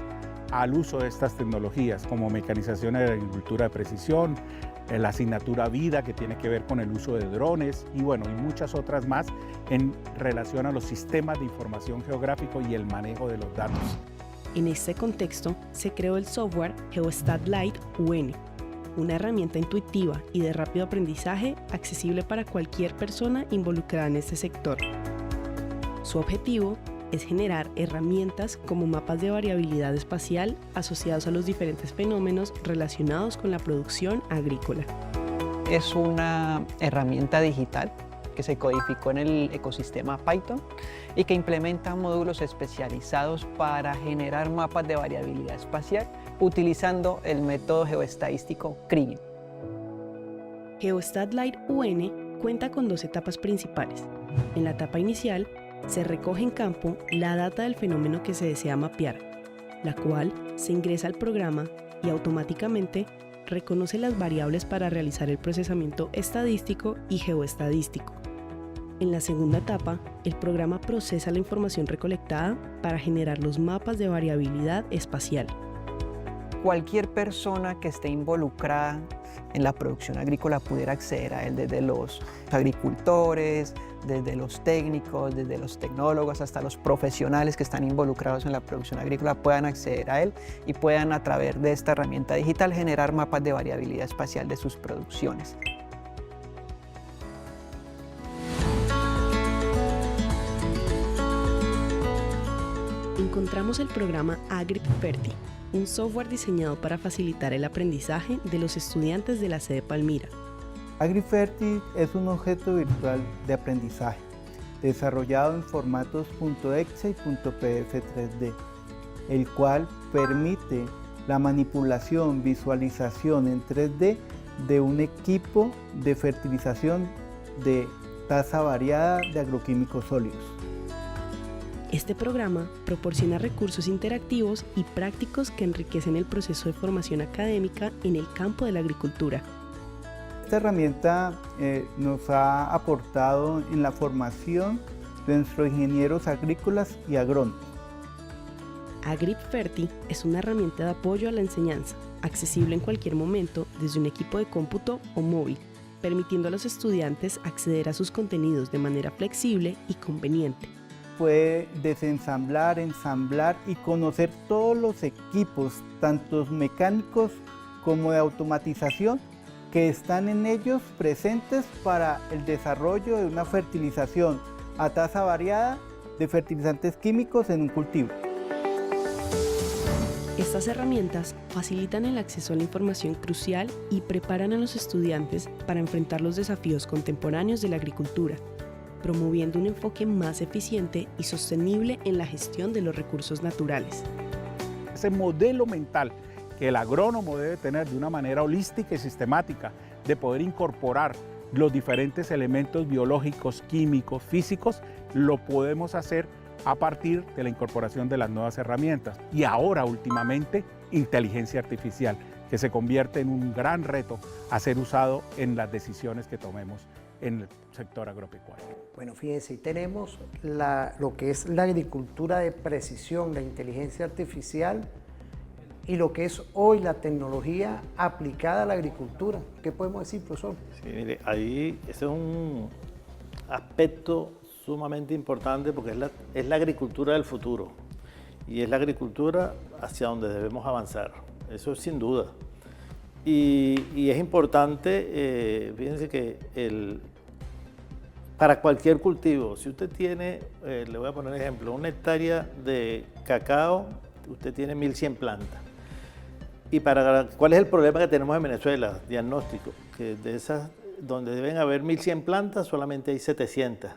al uso de estas tecnologías, como mecanización de la agricultura de precisión, la asignatura vida que tiene que ver con el uso de drones y muchas otras más en relación a los sistemas de información geográfico y el manejo de los datos. En este contexto, se creó el software GeoStatLite UN, una herramienta intuitiva y de rápido aprendizaje accesible para cualquier persona involucrada en este sector. Su objetivo es generar herramientas como mapas de variabilidad espacial asociados a los diferentes fenómenos relacionados con la producción agrícola. Es una herramienta digital que se codificó en el ecosistema Python y que implementa módulos especializados para generar mapas de variabilidad espacial utilizando el método geoestadístico Kriging. GeoStatLite UN cuenta con 2 etapas principales. En la etapa inicial, se recoge en campo la data del fenómeno que se desea mapear, la cual se ingresa al programa y automáticamente reconoce las variables para realizar el procesamiento estadístico y geoestadístico. En la segunda etapa, el programa procesa la información recolectada para generar los mapas de variabilidad espacial. Cualquier persona que esté involucrada en la producción agrícola pudiera acceder a él, desde los agricultores, desde los técnicos, desde los tecnólogos, hasta los profesionales que están involucrados en la producción agrícola puedan acceder a él y puedan, a través de esta herramienta digital, generar mapas de variabilidad espacial de sus producciones. Encontramos el programa AgripFerti, un software diseñado para facilitar el aprendizaje de los estudiantes de la sede Palmira. AgripFerti es un objeto virtual de aprendizaje, desarrollado en formatos .exe y .pdf 3D, el cual permite la manipulación, visualización en 3D de un equipo de fertilización de tasa variada de agroquímicos sólidos. Este programa proporciona recursos interactivos y prácticos que enriquecen el proceso de formación académica en el campo de la agricultura. Esta herramienta nos ha aportado en la formación de nuestros ingenieros agrícolas y agrónomos. AgripFerti es una herramienta de apoyo a la enseñanza, accesible en cualquier momento desde un equipo de cómputo o móvil, permitiendo a los estudiantes acceder a sus contenidos de manera flexible y conveniente. Puede desensamblar, ensamblar y conocer todos los equipos, tanto mecánicos como de automatización, que están en ellos presentes para el desarrollo de una fertilización a tasa variada de fertilizantes químicos en un cultivo. Estas herramientas facilitan el acceso a la información crucial y preparan a los estudiantes para enfrentar los desafíos contemporáneos de la agricultura, promoviendo un enfoque más eficiente y sostenible en la gestión de los recursos naturales. Ese modelo mental que el agrónomo debe tener de una manera holística y sistemática, de poder incorporar los diferentes elementos biológicos, químicos, físicos, lo podemos hacer a partir de la incorporación de las nuevas herramientas. Y ahora, últimamente, inteligencia artificial, que se convierte en un gran reto a ser usado en las decisiones que tomemos en el sector agropecuario. Bueno, fíjense, tenemos lo que es la agricultura de precisión, la inteligencia artificial y lo que es hoy la tecnología aplicada a la agricultura. ¿Qué podemos decir, profesor? Sí, mire, ahí ese es un aspecto sumamente importante porque es la agricultura del futuro y es la agricultura hacia donde debemos avanzar, eso sin duda. Y es importante, fíjense que para cualquier cultivo, si usted tiene, le voy a poner ejemplo, 1 hectárea de cacao, usted tiene 1100 plantas. ¿Y cuál es el problema que tenemos en Venezuela? Diagnóstico, que de esas, donde deben haber 1100 plantas, solamente hay 700.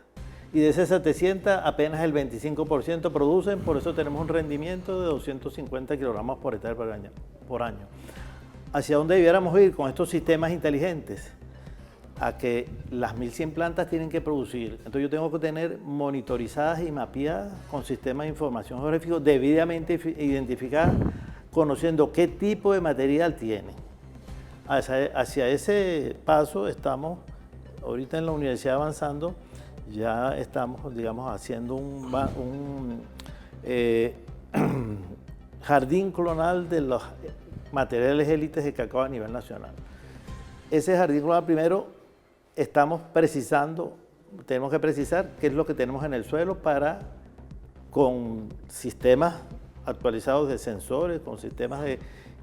Y de esas 700, apenas el 25% producen, por eso tenemos un rendimiento de 250 kilogramos por hectárea por año. ¿Hacia dónde debiéramos ir con estos sistemas inteligentes? A que las 1100 plantas tienen que producir. Entonces yo tengo que tener monitorizadas y mapeadas con sistemas de información geográfica debidamente identificadas, conociendo qué tipo de material tienen. Hacia ese paso estamos ahorita en la universidad avanzando, ya estamos, digamos, haciendo un jardín clonal de los materiales élites de cacao a nivel nacional. Ese jardín clonal primero estamos precisando, tenemos que precisar qué es lo que tenemos en el suelo para, con sistemas actualizados de sensores, con sistemas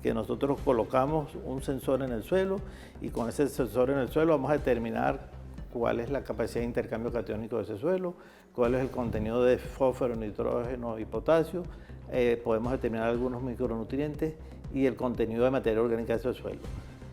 que nosotros colocamos un sensor en el suelo y con ese sensor en el suelo vamos a determinar cuál es la capacidad de intercambio catiónico de ese suelo, cuál es el contenido de fósforo, nitrógeno y potasio, podemos determinar algunos micronutrientes y el contenido de materia orgánica de ese suelo.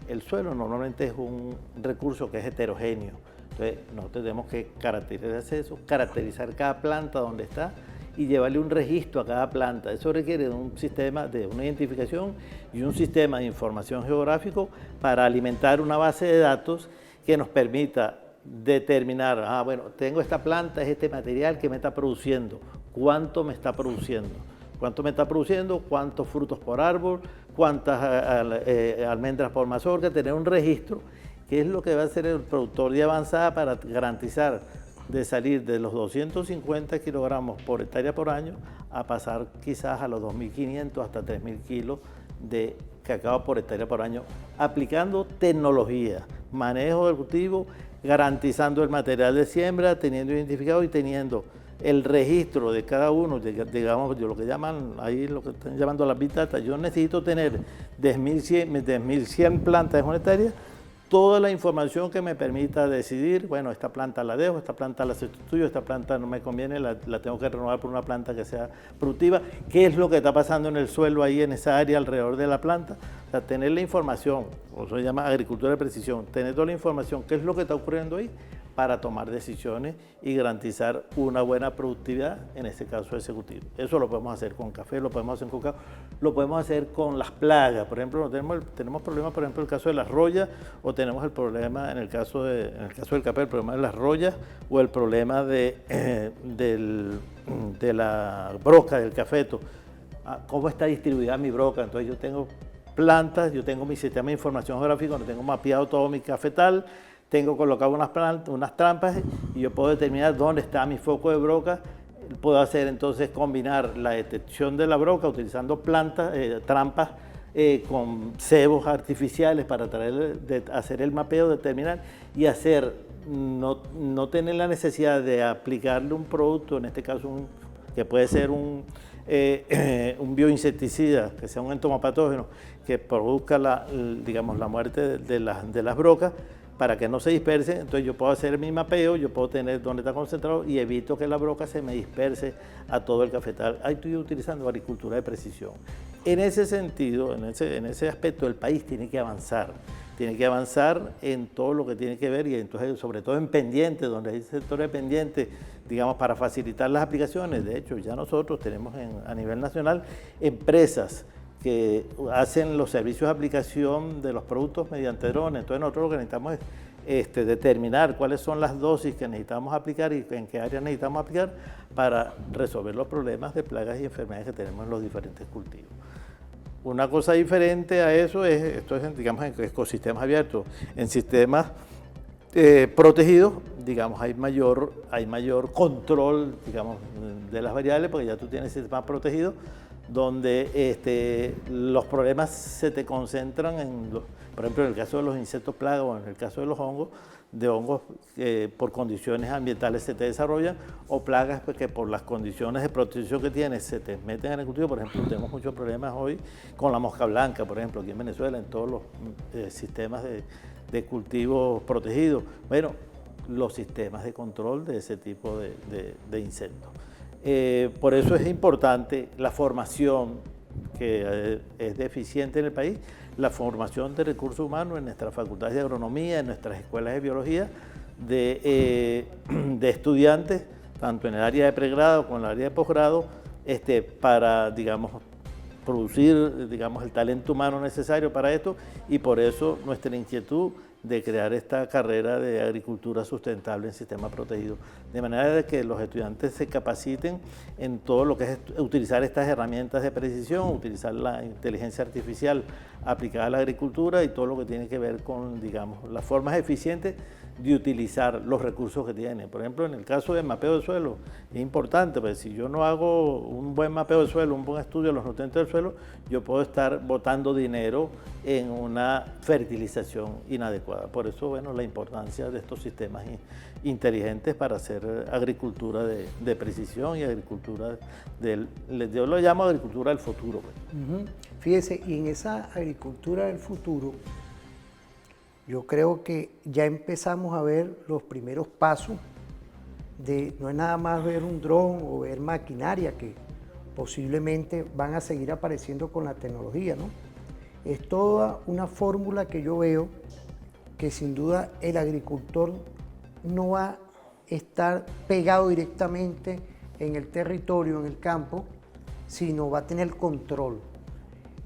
El suelo normalmente es un recurso que es heterogéneo, entonces nosotros tenemos que caracterizar eso, caracterizar cada planta donde está y llevarle un registro a cada planta. Eso requiere de un sistema de una identificación y un sistema de información geográfico para alimentar una base de datos que nos permita determinar, bueno, tengo esta planta, es este material que me está produciendo, cuánto me está produciendo, cuántos frutos por árbol, cuántas almendras por mazorca, tener un registro, que es lo que va a hacer el productor de avanzada para garantizar de salir de los 250 kilogramos por hectárea por año a pasar quizás a los 2.500 hasta 3.000 kilos de cacao por hectárea por año, aplicando tecnología, manejo del cultivo, garantizando el material de siembra, teniendo identificado y teniendo el registro de cada uno, digamos, de lo que llaman, ahí lo que están llamando las big data. Yo necesito tener 10.100 plantas en una hectárea, toda la información que me permita decidir, bueno, esta planta la dejo, esta planta la sustituyo, esta planta no me conviene, la tengo que renovar por una planta que sea productiva, qué es lo que está pasando en el suelo ahí en esa área alrededor de la planta. O sea, tener la información, o se llama agricultura de precisión, tener toda la información, qué es lo que está ocurriendo ahí, para tomar decisiones y garantizar una buena productividad, en este caso ejecutivo. Eso lo podemos hacer con café, lo podemos hacer con cacao, lo podemos hacer con las plagas. Por ejemplo, tenemos problemas, por ejemplo, en el caso de las rollas, o tenemos el problema en el caso del café, el problema de las rollas, o el problema de la broca del cafeto. ¿Cómo está distribuida mi broca? Entonces yo tengo plantas, yo tengo mi sistema de información geográfica donde tengo mapeado todo mi cafetal, tengo colocado unas trampas y yo puedo determinar dónde está mi foco de broca. Puedo hacer entonces combinar la detección de la broca utilizando trampas con cebos artificiales para hacer el mapeo, determinar y hacer, no tener la necesidad de aplicarle un producto, en este caso que puede ser un bioinsecticida, que sea un entomopatógeno, que produzca la muerte de las brocas, para que no se disperse. Entonces yo puedo hacer mi mapeo, yo puedo tener dónde está concentrado y evito que la broca se me disperse a todo el cafetal. Ahí estoy utilizando agricultura de precisión. En ese sentido, en ese aspecto, el país tiene que avanzar en todo lo que tiene que ver y entonces sobre todo en pendientes, donde hay sectores pendientes, digamos, para facilitar las aplicaciones. De hecho, ya nosotros tenemos a nivel nacional empresas que hacen los servicios de aplicación de los productos mediante drones. Entonces nosotros lo que necesitamos es determinar cuáles son las dosis que necesitamos aplicar y en qué áreas necesitamos aplicar para resolver los problemas de plagas y enfermedades que tenemos en los diferentes cultivos. Una cosa diferente a eso esto es, digamos, en ecosistemas abiertos. En sistemas protegidos, digamos, hay mayor control, digamos, de las variables, porque ya tú tienes sistemas protegidos donde los problemas se te concentran por ejemplo, en el caso de los insectos plagas o en el caso de los hongos que por condiciones ambientales se te desarrollan, o plagas que por las condiciones de protección que tienes se te meten en el cultivo. Por ejemplo, tenemos muchos problemas hoy con la mosca blanca, por ejemplo, aquí en Venezuela, en todos los sistemas de cultivos protegidos. Bueno, los sistemas de control de ese tipo de insectos. Por eso es importante la formación que es deficiente en el país, la formación de recursos humanos en nuestras facultades de agronomía, en nuestras escuelas de biología, de estudiantes, tanto en el área de pregrado como en el área de posgrado, para, digamos, producir, digamos, el talento humano necesario para esto, y por eso nuestra inquietud de crear esta carrera de agricultura sustentable en sistema protegido, de manera de que los estudiantes se capaciten en todo lo que es utilizar estas herramientas de precisión, utilizar la inteligencia artificial aplicada a la agricultura y todo lo que tiene que ver con, digamos, las formas eficientes de utilizar los recursos que tiene. Por ejemplo, en el caso del mapeo del suelo, es importante, porque si yo no hago un buen mapeo del suelo, un buen estudio de los nutrientes del suelo, yo puedo estar botando dinero en una fertilización inadecuada. adecuada. Por eso, bueno, la importancia de estos sistemas inteligentes para hacer agricultura de precisión y agricultura yo lo llamo agricultura del futuro. Pues. Fíjese, y en esa agricultura del futuro, yo creo que ya empezamos a ver los primeros pasos no es nada más ver un dron o ver maquinaria que posiblemente van a seguir apareciendo con la tecnología, ¿no? Es toda una fórmula que yo veo que sin duda el agricultor no va a estar pegado directamente en el territorio, en el campo, sino va a tener control.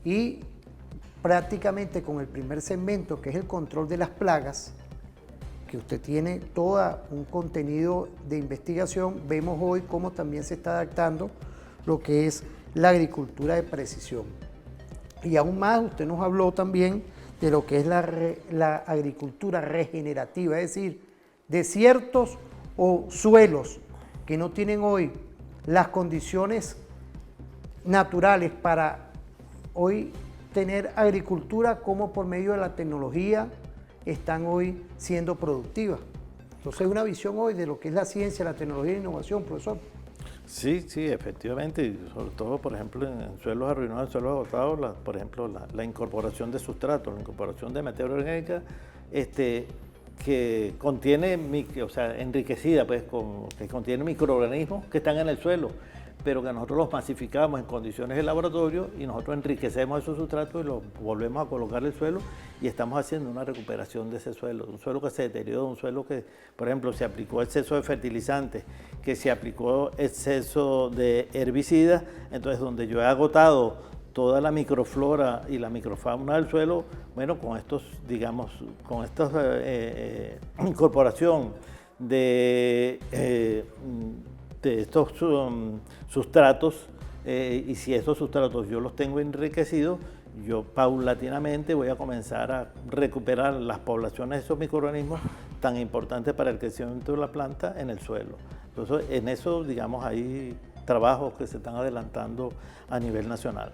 Y prácticamente con el primer segmento, que es el control de las plagas, que usted tiene todo un contenido de investigación, vemos hoy cómo también se está adaptando lo que es la agricultura de precisión. Y aún más, usted nos habló también de lo que es la agricultura regenerativa, es decir, desiertos o suelos que no tienen hoy las condiciones naturales para hoy tener agricultura, como por medio de la tecnología están hoy siendo productivas. Entonces es una visión hoy de lo que es la ciencia, la tecnología y la innovación, profesor. Sí, efectivamente, y sobre todo, por ejemplo, en suelos arruinados, en suelos agotados, por ejemplo, la incorporación de sustratos, la incorporación de materia orgánica, que contiene, o sea, enriquecida, pues, que contiene microorganismos que están en el suelo, pero que nosotros los masificamos en condiciones de laboratorio y nosotros enriquecemos esos sustratos y los volvemos a colocar en el suelo y estamos haciendo una recuperación de ese suelo, un suelo que se deterioró, un suelo que, por ejemplo, se aplicó exceso de fertilizantes, que se aplicó exceso de herbicidas, entonces donde yo he agotado toda la microflora y la microfauna del suelo, bueno, con estos, digamos, con esta incorporación de estos sustratos, y si esos sustratos yo los tengo enriquecidos, yo paulatinamente voy a comenzar a recuperar las poblaciones de esos microorganismos tan importantes para el crecimiento de la planta en el suelo. Entonces, en eso, digamos, hay trabajos que se están adelantando a nivel nacional.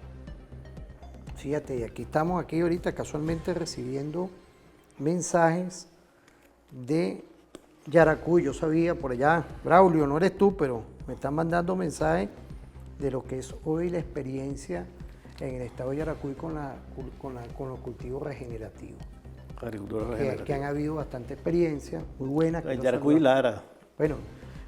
Fíjate, y aquí estamos ahorita casualmente recibiendo mensajes de Yaracuy. Yo sabía por allá, Braulio, no eres tú, pero me están mandando mensajes de lo que es hoy la experiencia en el estado de Yaracuy con los cultivos regenerativos. Agricultura regenerativa. Que han habido bastante experiencia, muy buena. Yaracuy y Lara. Bueno,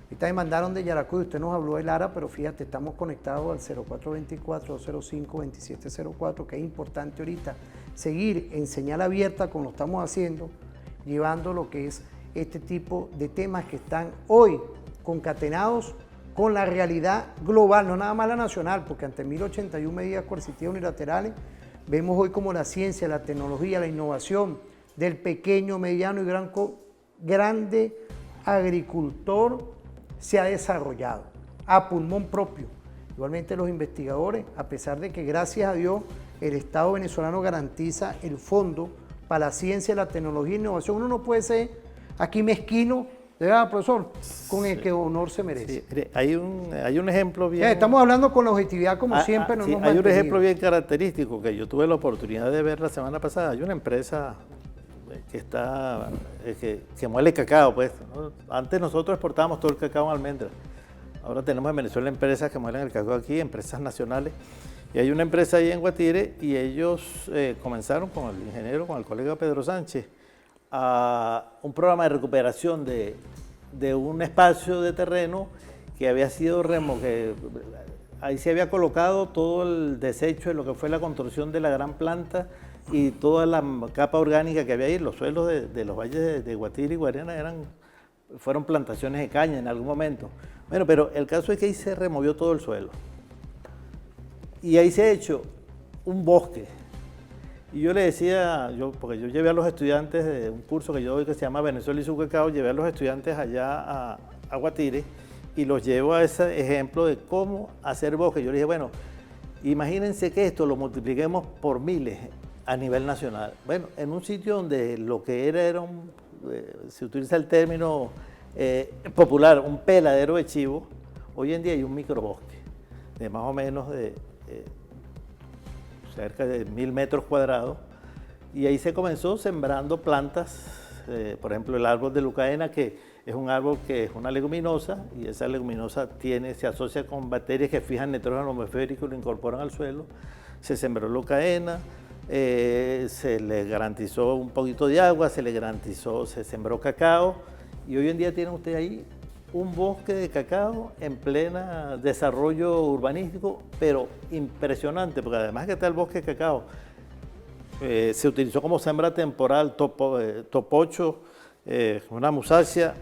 ahorita me mandaron de Yaracuy, usted nos habló de Lara, pero fíjate, estamos conectados al 0424-205-2704, que es importante ahorita seguir en señal abierta como lo estamos haciendo, llevando lo que es este tipo de temas que están hoy concatenados con la realidad global, no nada más la nacional, porque ante 1081 medidas coercitivas unilaterales, vemos hoy como la ciencia, la tecnología, la innovación del pequeño, mediano y grande agricultor se ha desarrollado a pulmón propio. Igualmente los investigadores, a pesar de que gracias a Dios el Estado venezolano garantiza el fondo para la ciencia, la tecnología e innovación, uno no puede ser aquí mezquino, de verdad, profesor, con el que honor se merece. Sí, hay un ejemplo bien... Estamos hablando con la objetividad como siempre. Sí, hay un ejemplo bien característico que yo tuve la oportunidad de ver la semana pasada. Hay una empresa que muele cacao, pues, ¿no? Antes nosotros exportábamos todo el cacao en almendras. Ahora tenemos en Venezuela empresas que muelen el cacao aquí, empresas nacionales. Y hay una empresa ahí en Guatire y ellos comenzaron con el ingeniero, con el colega Pedro Sánchez, a un programa de recuperación de un espacio de terreno que había sido que ahí se había colocado todo el desecho de lo que fue la construcción de la gran planta y toda la capa orgánica que había ahí. Los suelos de los valles de Guatire y Guariana fueron plantaciones de caña en algún momento. Bueno, pero el caso es que ahí se removió todo el suelo y ahí se ha hecho un bosque. Y yo le decía, porque yo llevé a los estudiantes de un curso que yo doy que se llama Venezuela y su cacao, llevé a los estudiantes allá a Guatire y los llevo a ese ejemplo de cómo hacer bosque. Yo le dije, bueno, imagínense que esto lo multipliquemos por miles a nivel nacional. Bueno, en un sitio donde lo que era se utiliza el término popular, un peladero de chivo, hoy en día hay un microbosque de más o menos cerca de 1000 metros cuadrados, Y ahí se comenzó sembrando plantas, por ejemplo el árbol de Leucaena, que es un árbol que es una leguminosa, y esa leguminosa se asocia con bacterias que fijan nitrógeno atmosférico y lo incorporan al suelo. Se sembró Leucaena, se le garantizó un poquito de agua, se sembró cacao, y hoy en día tienen ustedes ahí un bosque de cacao en plena desarrollo urbanístico, pero impresionante, porque además que está el bosque de cacao, se utilizó como siembra temporal topocho, una musácea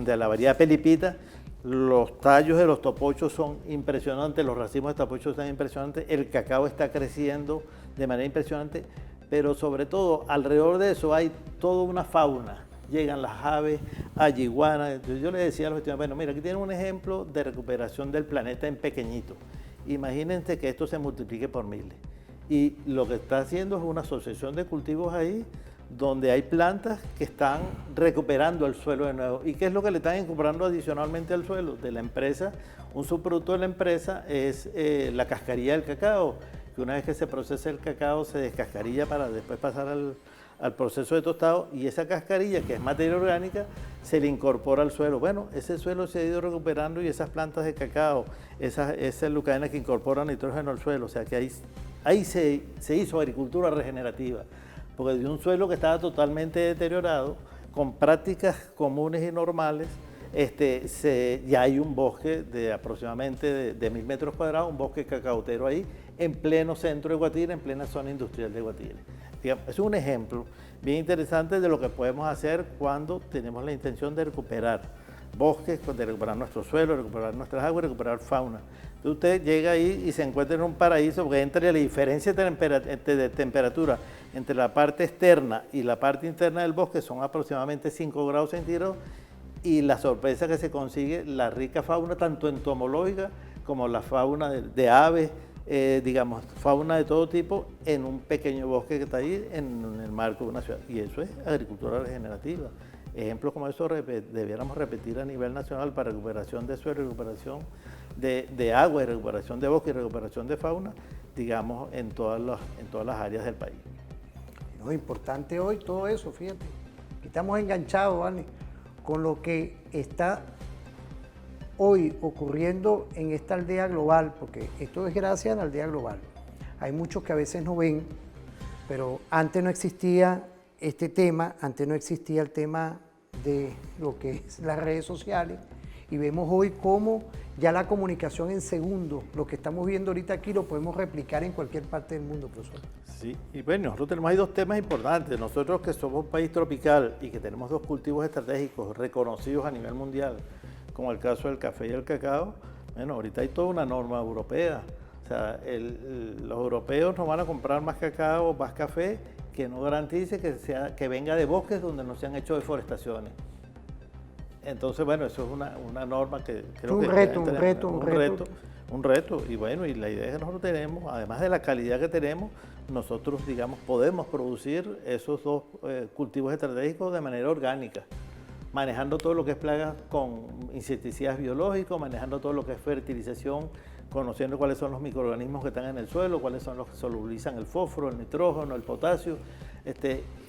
de la variedad pelipita. Los tallos de los topochos son impresionantes, los racimos de topochos están impresionantes, el cacao está creciendo de manera impresionante, pero sobre todo alrededor de eso hay toda una fauna. Llegan las aves, hay iguanas. Yo les decía a los estudiantes, bueno, mira, aquí tienen un ejemplo de recuperación del planeta en pequeñito. Imagínense que esto se multiplique por miles. Y lo que está haciendo es una asociación de cultivos ahí, donde hay plantas que están recuperando el suelo de nuevo. ¿Y qué es lo que le están incorporando adicionalmente al suelo? De la empresa, un subproducto de la empresa es la cascarilla del cacao, que una vez que se procesa el cacao se descascarilla para después pasar al proceso de tostado, y esa cascarilla, que es materia orgánica, se le incorpora al suelo. Bueno, ese suelo se ha ido recuperando, y esas plantas de cacao, esa leucaena que incorpora nitrógeno al suelo, o sea que ahí se hizo agricultura regenerativa, porque de un suelo que estaba totalmente deteriorado, con prácticas comunes y normales, ya hay un bosque de aproximadamente de 1000 metros cuadrados, un bosque cacautero ahí, en pleno centro de Guatire, en plena zona industrial de Guatire. Digamos, es un ejemplo bien interesante de lo que podemos hacer cuando tenemos la intención de recuperar bosques, de recuperar nuestro suelo, recuperar nuestras aguas, recuperar fauna. Entonces usted llega ahí y se encuentra en un paraíso, porque entre la diferencia de temperatura entre la parte externa y la parte interna del bosque son aproximadamente 5 grados centígrados, y la sorpresa que se consigue, la rica fauna, tanto entomológica como la fauna de aves, digamos, fauna de todo tipo, en un pequeño bosque que está ahí en el marco de una ciudad. Y eso es agricultura regenerativa. Ejemplos como eso debiéramos repetir a nivel nacional para recuperación de suelo, recuperación de agua, recuperación de bosque y recuperación de fauna, digamos, en todas las áreas del país. No, es importante hoy todo eso, fíjate. Estamos enganchados, ¿vale?, con lo que está hoy ocurriendo en esta aldea global, porque esto es gracias a la aldea global. Hay muchos que a veces no ven, pero antes no existía este tema, antes no existía el tema de lo que es las redes sociales, y vemos hoy cómo ya la comunicación en segundos, lo que estamos viendo ahorita aquí, lo podemos replicar en cualquier parte del mundo, profesor. Sí, y bueno, nosotros tenemos ahí dos temas importantes. Nosotros, que somos un país tropical y que tenemos dos cultivos estratégicos reconocidos a nivel mundial, como el caso del café y el cacao, bueno, ahorita hay toda una norma europea. O sea, los europeos nos van a comprar más cacao, más café, que no garantice que venga de bosques donde no se han hecho deforestaciones. Entonces, bueno, eso es una norma que creo que es un reto. Y bueno, y la idea que nosotros tenemos, además de la calidad que tenemos, nosotros, digamos, podemos producir esos dos cultivos estratégicos de manera orgánica, manejando todo lo que es plagas con insecticidas biológicos, manejando todo lo que es fertilización, conociendo cuáles son los microorganismos que están en el suelo, cuáles son los que solubilizan el fósforo, el nitrógeno, el potasio,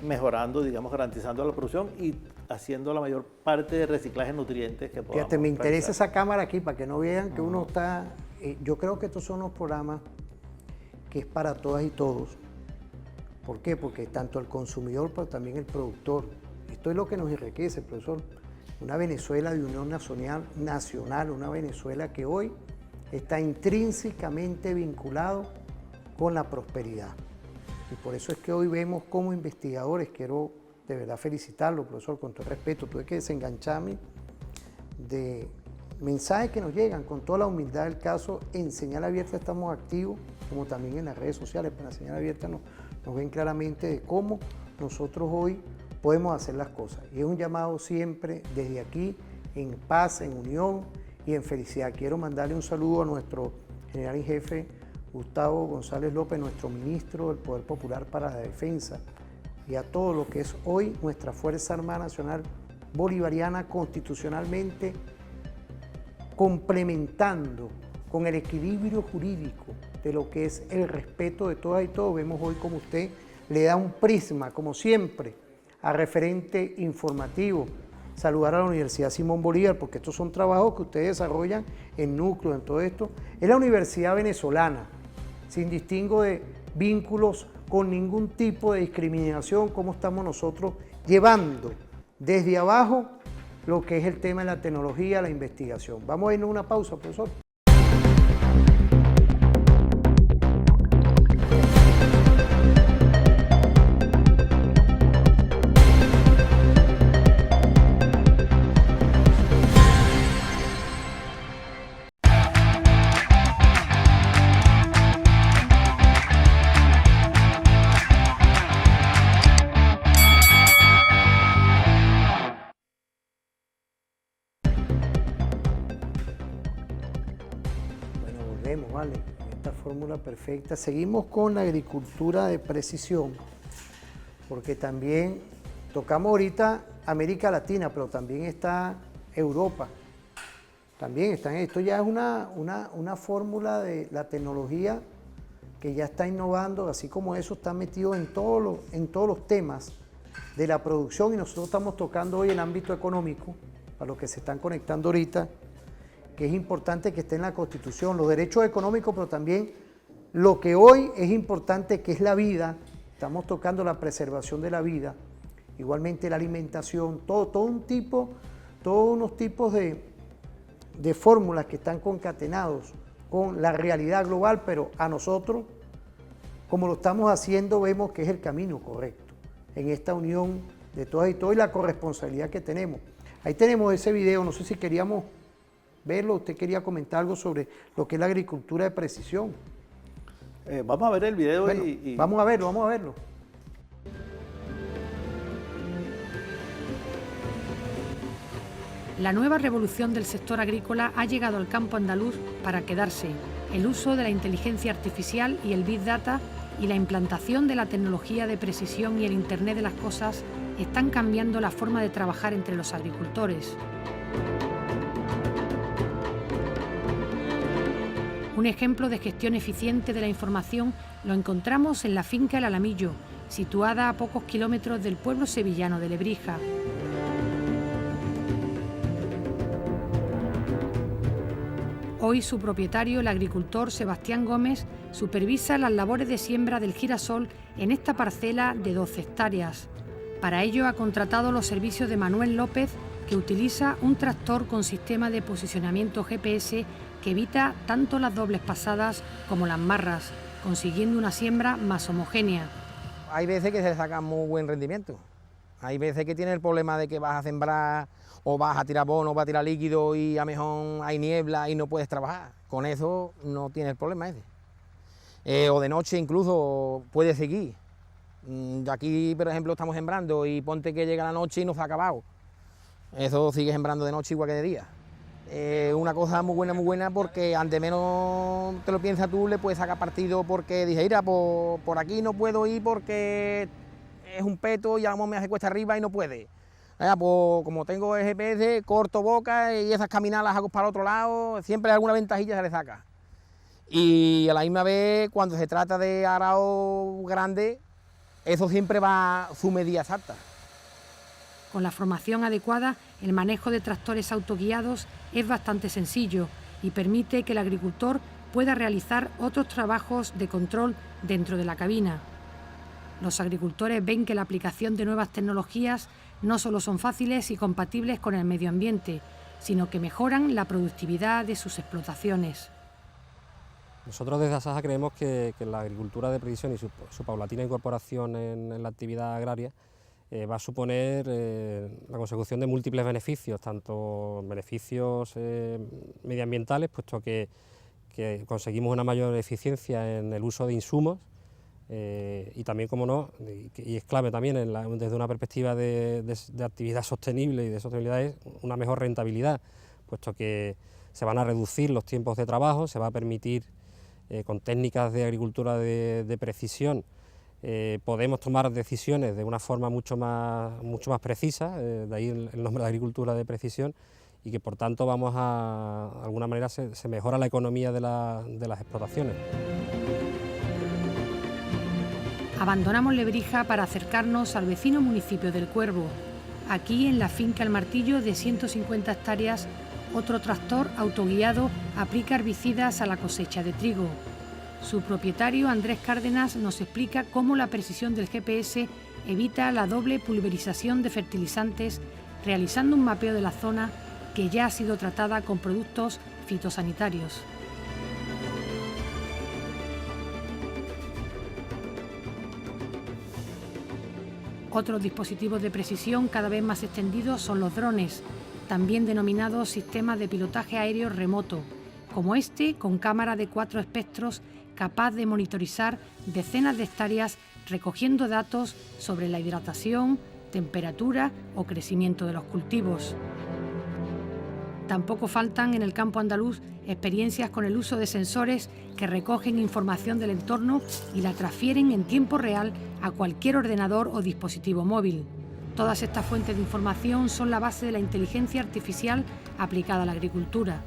mejorando, digamos, garantizando la producción y haciendo la mayor parte de reciclaje de nutrientes que podamos. Fíjate, me interesa esa cámara aquí para que no vean que uno está... yo creo que estos son los programas que es para todas y todos. ¿Por qué? Porque tanto el consumidor, pero también el productor. Esto es lo que nos enriquece, profesor. Una Venezuela de unión nacional, una Venezuela que hoy está intrínsecamente vinculado con la prosperidad. Y por eso es que hoy vemos como investigadores, quiero de verdad felicitarlo, profesor, con todo respeto, tuve que desengancharme de mensajes que nos llegan con toda la humildad del caso. En Señal Abierta estamos activos, como también en las redes sociales, pero en la Señal Abierta nos ven claramente de cómo nosotros hoy podemos hacer las cosas. Y es un llamado siempre desde aquí, en paz, en unión y en felicidad. Quiero mandarle un saludo a nuestro general en jefe, Gustavo González López, nuestro ministro del Poder Popular para la Defensa, y a todo lo que es hoy nuestra Fuerza Armada Nacional Bolivariana, constitucionalmente complementando con el equilibrio jurídico de lo que es el respeto de todas y todos. Vemos hoy como usted le da un prisma, como siempre, a referente informativo. Saludar a la Universidad Simón Bolívar, porque estos son trabajos que ustedes desarrollan en núcleos, en todo esto. Es la universidad venezolana, sin distingo de vínculos con ningún tipo de discriminación, como estamos nosotros llevando desde abajo lo que es el tema de la tecnología, la investigación. Vamos a irnos a una pausa, profesor. Vale, esta fórmula perfecta. Seguimos con la agricultura de precisión, porque también tocamos ahorita América Latina, pero también está Europa. También está, esto ya es una fórmula de la tecnología que ya está innovando, así como eso está metido en todos los temas de la producción, y nosotros estamos tocando hoy el ámbito económico, para los que se están conectando ahorita, que es importante que esté en la Constitución, los derechos económicos, pero también lo que hoy es importante, que es la vida. Estamos tocando la preservación de la vida, igualmente la alimentación, todos unos tipos de fórmulas que están concatenados con la realidad global, pero a nosotros, como lo estamos haciendo, vemos que es el camino correcto, en esta unión de todas y todos, y la corresponsabilidad que tenemos. Ahí tenemos ese video, no sé si queríamos verlo, usted quería comentar algo sobre lo que es la agricultura de precisión. Vamos a ver el video. Bueno, vamos a verlo. La nueva revolución del sector agrícola ha llegado al campo andaluz para quedarse. El uso de la inteligencia artificial y el Big Data y la implantación de la tecnología de precisión y el Internet de las cosas están cambiando la forma de trabajar entre los agricultores. Un ejemplo de gestión eficiente de la información lo encontramos en la finca El Alamillo, situada a pocos kilómetros del pueblo sevillano de Lebrija. Hoy su propietario, el agricultor Sebastián Gómez, supervisa las labores de siembra del girasol en esta parcela de 12 hectáreas. Para ello ha contratado los servicios de Manuel López, que utiliza un tractor con sistema de posicionamiento GPS que evita tanto las dobles pasadas como las marras, consiguiendo una siembra más homogénea. Hay veces que se saca muy buen rendimiento. Hay veces que tiene el problema de que vas a sembrar o vas a tirar abono, vas a tirar líquido y a lo mejor hay niebla y no puedes trabajar. Con eso no tienes el problema ese. O de noche incluso puedes seguir. Aquí, por ejemplo, estamos sembrando y ponte que llega la noche y no se ha acabado. Eso sigue sembrando de noche igual que de día. Una cosa muy buena, porque ante menos te lo piensas tú, le puedes sacar partido, porque dije, mira, por aquí no puedo ir porque es un peto y a lo mejor me hace cuesta arriba y no puede. Pues como tengo el GPS, corto boca y esas caminadas las hago para el otro lado, siempre alguna ventajilla se le saca. Y a la misma vez, cuando se trata de arao grande, eso siempre va a su medida exacta. Con la formación adecuada, el manejo de tractores autoguiados es bastante sencillo y permite que el agricultor pueda realizar otros trabajos de control dentro de la cabina. Los agricultores ven que la aplicación de nuevas tecnologías no solo son fáciles y compatibles con el medio ambiente, sino que mejoran la productividad de sus explotaciones. Nosotros desde Asaja creemos que la agricultura de precisión y su paulatina incorporación en la actividad agraria va a suponer la consecución de múltiples beneficios, tanto beneficios medioambientales, puesto que conseguimos una mayor eficiencia en el uso de insumos, y también, como no, y es clave también desde una perspectiva de actividad sostenible y de sostenibilidad, es una mejor rentabilidad, puesto que se van a reducir los tiempos de trabajo, se va a permitir, con técnicas de agricultura de precisión, podemos tomar decisiones de una forma mucho más precisa, de ahí el nombre de agricultura de precisión, y que por tanto de alguna manera se mejora la economía de las explotaciones. Abandonamos Lebrija para acercarnos al vecino municipio del Cuervo. Aquí, en la finca El Martillo, de 150 hectáreas, otro tractor autoguiado aplica herbicidas a la cosecha de trigo. Su propietario, Andrés Cárdenas, nos explica cómo la precisión del GPS evita la doble pulverización de fertilizantes, realizando un mapeo de la zona que ya ha sido tratada con productos fitosanitarios. Otros dispositivos de precisión cada vez más extendidos son los drones, también denominados sistemas de pilotaje aéreo remoto, como este con cámara de 4 espectros capaz de monitorizar decenas de hectáreas recogiendo datos sobre la hidratación, temperatura o crecimiento de los cultivos. Tampoco faltan en el campo andaluz experiencias con el uso de sensores que recogen información del entorno y la transfieren en tiempo real a cualquier ordenador o dispositivo móvil. Todas estas fuentes de información son la base de la inteligencia artificial aplicada a la agricultura.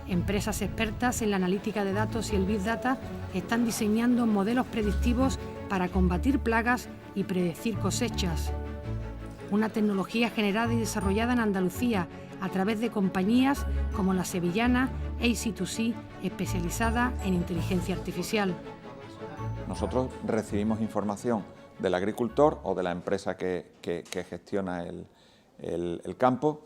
Empresas expertas en la analítica de datos y el Big Data están diseñando modelos predictivos para combatir plagas y predecir cosechas. Una tecnología generada y desarrollada en Andalucía a través de compañías como la sevillana AC2C, especializada en inteligencia artificial. Nosotros recibimos información del agricultor o de la empresa que gestiona el campo.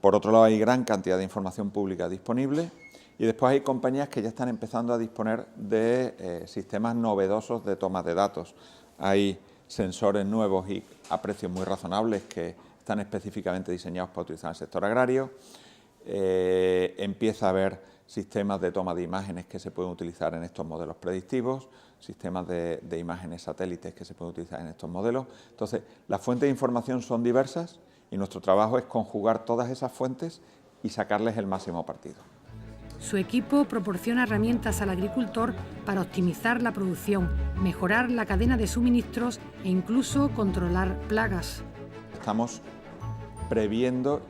Por otro lado, hay gran cantidad de información pública disponible y después hay compañías que ya están empezando a disponer de sistemas novedosos de toma de datos. Hay sensores nuevos y a precios muy razonables que están específicamente diseñados para utilizar en el sector agrario. Empieza a haber sistemas de toma de imágenes que se pueden utilizar en estos modelos predictivos, sistemas de imágenes satélites que se pueden utilizar en estos modelos. Entonces, las fuentes de información son diversas y nuestro trabajo es conjugar todas esas fuentes y sacarles el máximo partido. Su equipo proporciona herramientas al agricultor para optimizar la producción, mejorar la cadena de suministros e incluso controlar plagas. Estamos previendo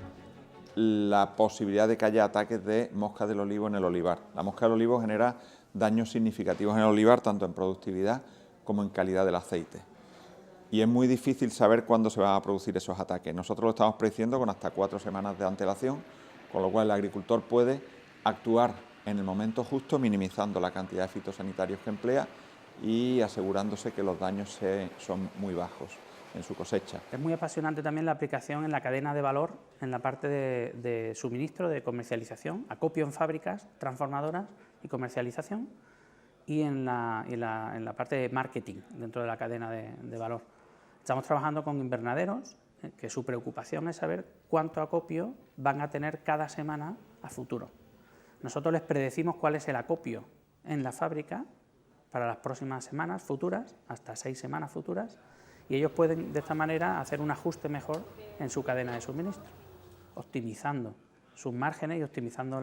la posibilidad de que haya ataques de mosca del olivo en el olivar. La mosca del olivo genera daños significativos en el olivar, tanto en productividad como en calidad del aceite. Y es muy difícil saber cuándo se van a producir esos ataques. Nosotros lo estamos prediciendo con hasta 4 semanas de antelación, con lo cual el agricultor puede actuar en el momento justo, minimizando la cantidad de fitosanitarios que emplea y asegurándose que los daños son muy bajos en su cosecha. Es muy apasionante también la aplicación en la cadena de valor, en la parte de suministro, de comercialización, acopio en fábricas, transformadoras y comercialización, y en la parte de marketing dentro de la cadena de valor. Estamos trabajando con invernaderos, que su preocupación es saber cuánto acopio van a tener cada semana a futuro. Nosotros les predecimos cuál es el acopio en la fábrica para las próximas semanas futuras, hasta 6 semanas futuras, y ellos pueden de esta manera hacer un ajuste mejor en su cadena de suministro, optimizando sus márgenes y optimizando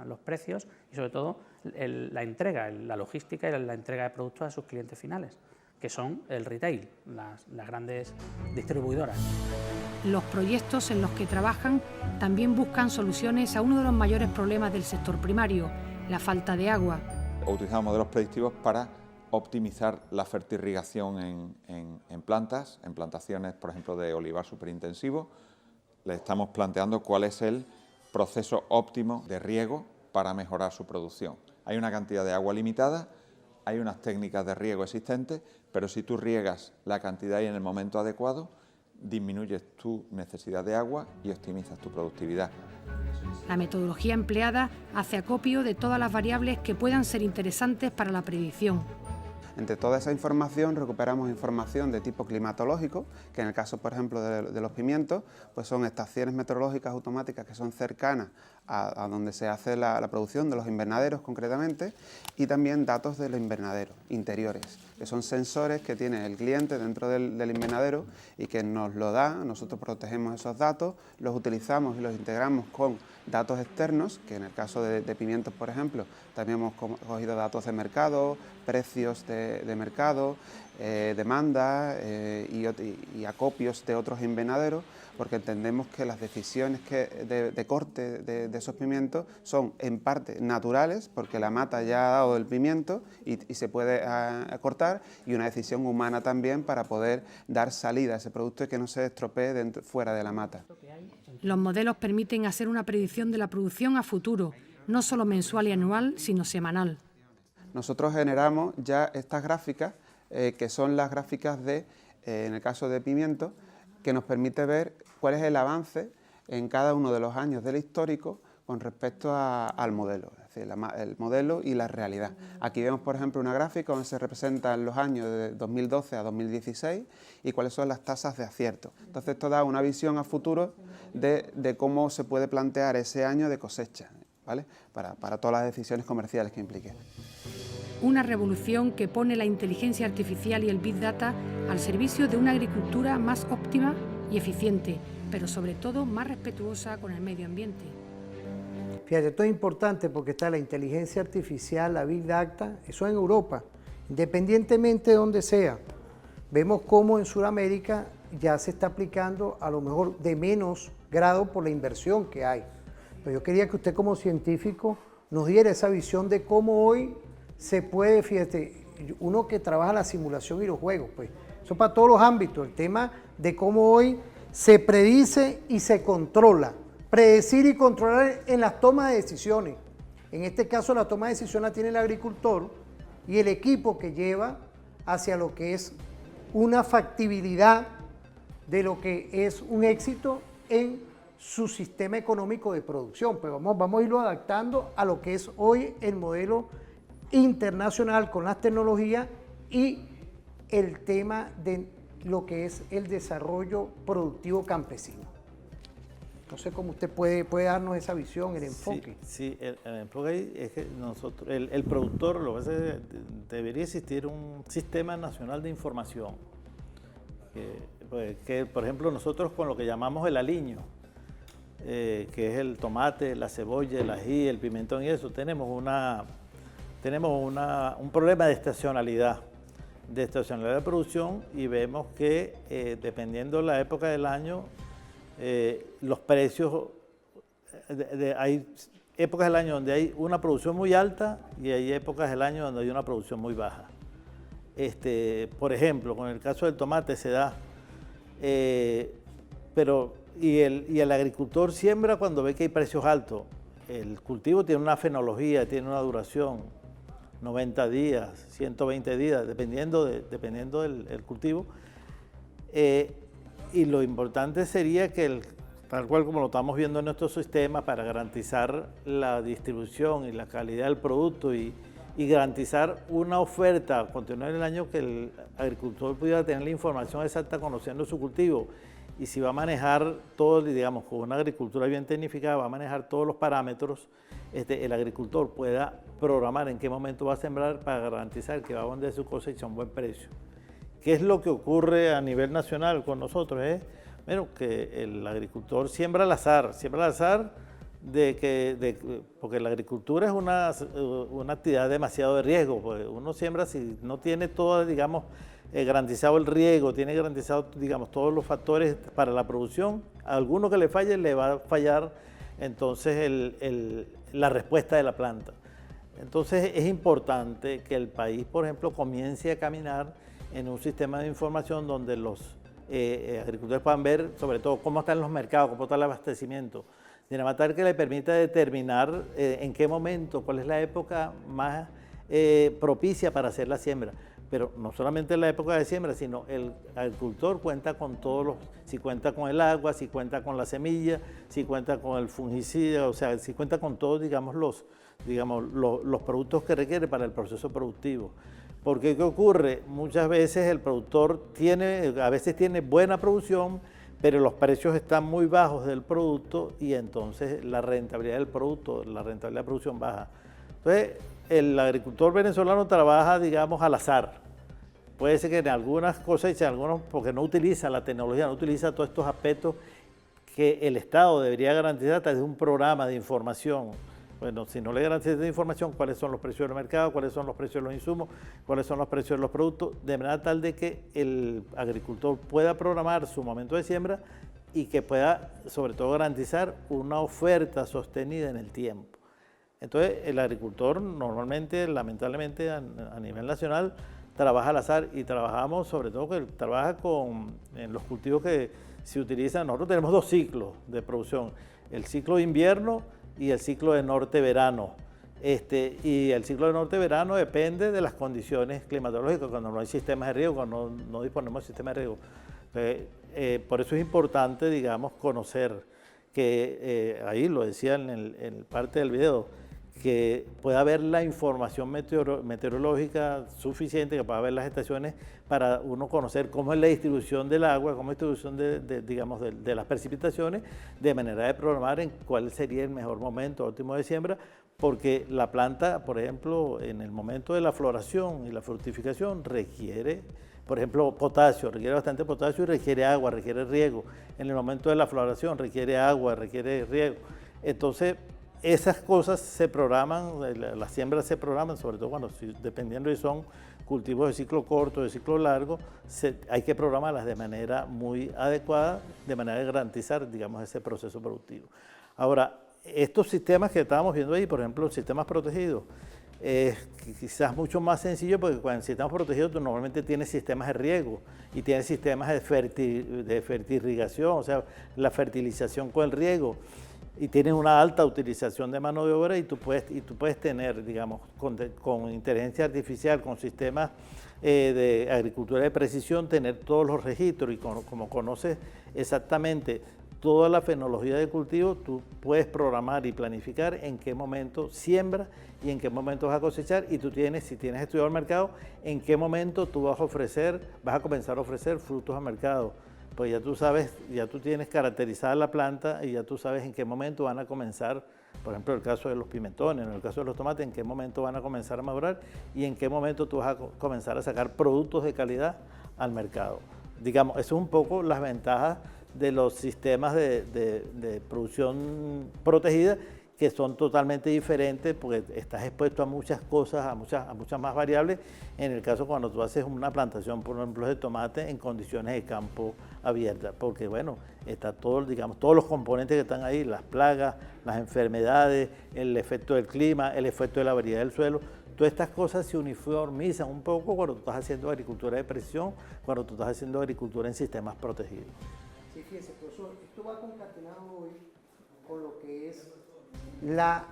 los precios y sobre todo la entrega, la logística y la entrega de productos a sus clientes finales, que son el retail, las grandes distribuidoras. Los proyectos en los que trabajan también buscan soluciones a uno de los mayores problemas del sector primario, la falta de agua. Utilizamos modelos predictivos para optimizar la fertirrigación en plantas, en plantaciones, por ejemplo, de olivar superintensivo. Le estamos planteando cuál es el proceso óptimo de riego para mejorar su producción. Hay una cantidad de agua limitada, hay unas técnicas de riego existentes, pero si tú riegas la cantidad y en el momento adecuado, disminuyes tu necesidad de agua y optimizas tu productividad. La metodología empleada hace acopio de todas las variables que puedan ser interesantes para la predicción. Entre toda esa información recuperamos información de tipo climatológico, que en el caso, por ejemplo, de los pimientos, pues son estaciones meteorológicas automáticas que son cercanas a donde se hace la producción de los invernaderos concretamente, y también datos de los invernaderos interiores, que son sensores que tiene el cliente dentro del invernadero y que nos lo da, nosotros protegemos esos datos, los utilizamos y los integramos con datos externos, que en el caso de pimientos, por ejemplo, también hemos cogido datos de mercado, precios de mercado, demandas y acopios de otros invernaderos, porque entendemos que las decisiones de corte de esos pimientos son en parte naturales, porque la mata ya ha dado el pimiento y se puede cortar, y una decisión humana también para poder dar salida a ese producto y que no se estropee fuera de la mata. Los modelos permiten hacer una predicción de la producción a futuro, no solo mensual y anual, sino semanal. Nosotros generamos ya estas gráficas, que son las gráficas en el caso de pimiento, que nos permite ver cuál es el avance en cada uno de los años del histórico con respecto al modelo, es decir, el modelo y la realidad. Aquí vemos, por ejemplo, una gráfica donde se representan los años de 2012 a 2016 y cuáles son las tasas de acierto. Entonces, esto da una visión a futuro de cómo se puede plantear ese año de cosecha, ¿vale? Para todas las decisiones comerciales que implique. Una revolución que pone la inteligencia artificial y el Big Data al servicio de una agricultura más óptima y eficiente, pero sobre todo más respetuosa con el medio ambiente. Fíjate, esto es importante porque está la inteligencia artificial, la Big Data, eso en Europa, independientemente de donde sea. Vemos cómo en Sudamérica ya se está aplicando a lo mejor de menos grado por la inversión que hay. Pero yo quería que usted como científico nos diera esa visión de cómo hoy se puede, fíjate, uno que trabaja la simulación y los juegos, pues, eso para todos los ámbitos, el tema de cómo hoy se predice y se controla, predecir y controlar en las tomas de decisiones. En este caso la toma de decisión la tiene el agricultor y el equipo que lleva hacia lo que es una factibilidad de lo que es un éxito en su sistema económico de producción. Pero vamos a irlo adaptando a lo que es hoy el modelo internacional con las tecnologías y el tema de lo que es el desarrollo productivo campesino. No sé cómo usted puede darnos esa visión, el enfoque. Sí, el enfoque ahí es que nosotros, el productor, lo que pasa es que debería existir un sistema nacional de información. Que, por ejemplo, nosotros con lo que llamamos el aliño, que es el tomate, la cebolla, el ají, el pimentón y eso, tenemos un problema de estacionalidad de producción, y vemos que dependiendo de la época del año, los precios, hay épocas del año donde hay una producción muy alta y hay épocas del año donde hay una producción muy baja. Por ejemplo, con el caso del tomate se da, y el agricultor siembra cuando ve que hay precios altos. El cultivo tiene una fenología, tiene una duración, 90 días, 120 días, dependiendo del cultivo. Y lo importante sería que, tal cual como lo estamos viendo en nuestro sistema, para garantizar la distribución y la calidad del producto y garantizar una oferta continua en el año, que el agricultor pudiera tener la información exacta conociendo su cultivo. Y si va a manejar todo, digamos, con una agricultura bien tecnificada, va a manejar todos los parámetros, el agricultor pueda programar en qué momento va a sembrar para garantizar que va a vender su cosecha a un buen precio. ¿Qué es lo que ocurre a nivel nacional con nosotros? Bueno, que el agricultor siembra al azar, porque la agricultura es una actividad demasiado de riesgo, porque uno siembra si no tiene todo, digamos, garantizado el riego, tiene garantizado, digamos, todos los factores para la producción. A alguno que le falle, le va a fallar entonces la respuesta de la planta. Entonces es importante que el país, por ejemplo, comience a caminar en un sistema de información donde los agricultores puedan ver, sobre todo, cómo están los mercados, cómo está el abastecimiento, de una manera que le permita determinar en qué momento, cuál es la época más propicia para hacer la siembra. Pero no solamente la época de siembra, sino el agricultor cuenta con si cuenta con el agua, si cuenta con la semilla, si cuenta con el fungicida, o sea, si cuenta con todos, digamos, los productos que requiere para el proceso productivo. Porque ¿qué ocurre? Muchas veces el productor a veces tiene buena producción, pero los precios están muy bajos del producto y entonces la rentabilidad del producto, la rentabilidad de producción baja. Entonces, el agricultor venezolano trabaja, digamos, al azar. Puede ser que en algunas cosechas, porque no utiliza la tecnología, no utiliza todos estos aspectos que el Estado debería garantizar a través de un programa de información. Bueno, si no le garantizas esa información, cuáles son los precios del mercado, cuáles son los precios de los insumos, cuáles son los precios de los productos, de manera tal de que el agricultor pueda programar su momento de siembra y que pueda, sobre todo, garantizar una oferta sostenida en el tiempo. Entonces, el agricultor normalmente, lamentablemente, a nivel nacional, trabaja al azar y trabajamos, sobre todo, que trabaja en los cultivos que se utilizan. Nosotros tenemos 2 ciclos de producción, el ciclo de invierno y el ciclo de norte-verano. Y el ciclo de norte-verano depende de las condiciones climatológicas, cuando no hay sistemas de riego, cuando no disponemos de sistemas de riego. Por eso es importante, digamos, conocer que, ahí lo decía en parte del video, que pueda haber la información meteorológica suficiente, que pueda haber las estaciones para uno conocer cómo es la distribución del agua, cómo es la distribución digamos, de las precipitaciones, de manera de programar en cuál sería el mejor momento óptimo de siembra, porque la planta, por ejemplo, en el momento de la floración y la fructificación requiere, por ejemplo, potasio, requiere bastante potasio y requiere agua, requiere riego. En el momento de la floración requiere agua, requiere riego. Entonces, esas cosas se programan, las siembras se programan, sobre todo cuando, dependiendo si son cultivos de ciclo corto, de ciclo largo, hay que programarlas de manera muy adecuada, de manera de garantizar, digamos, ese proceso productivo. Ahora, estos sistemas que estábamos viendo ahí, por ejemplo, los sistemas protegidos, quizás mucho más sencillo, porque cuando en sistemas protegidos tú normalmente tienes sistemas de riego y tienes sistemas de fertirrigación, o sea, la fertilización con el riego, y tienes una alta utilización de mano de obra y tú puedes tener, digamos, con inteligencia artificial, con sistemas de agricultura de precisión, tener todos los registros y como conoces exactamente toda la fenología de cultivo, tú puedes programar y planificar en qué momento siembra y en qué momento vas a cosechar, y tú tienes, si tienes estudiado el mercado, en qué momento tú vas a comenzar a ofrecer frutos al mercado. Pues ya tú sabes, ya tú tienes caracterizada la planta y ya tú sabes en qué momento van a comenzar, por ejemplo, en el caso de los pimentones, en el caso de los tomates, en qué momento van a comenzar a madurar y en qué momento tú vas a comenzar a sacar productos de calidad al mercado. Digamos, eso es un poco las ventajas de los sistemas de producción protegida, que son totalmente diferentes porque estás expuesto a muchas cosas, a muchas más variables. En el caso cuando tú haces una plantación, por ejemplo, de tomate en condiciones de campo abierta, porque bueno, está todo, digamos, todos los componentes que están ahí, las plagas, las enfermedades, el efecto del clima, el efecto de la variedad del suelo. Todas estas cosas se uniformizan un poco cuando tú estás haciendo agricultura de precisión, cuando tú estás haciendo agricultura en sistemas protegidos. Sí, fíjese, profesor, esto va concatenado hoy con lo que es la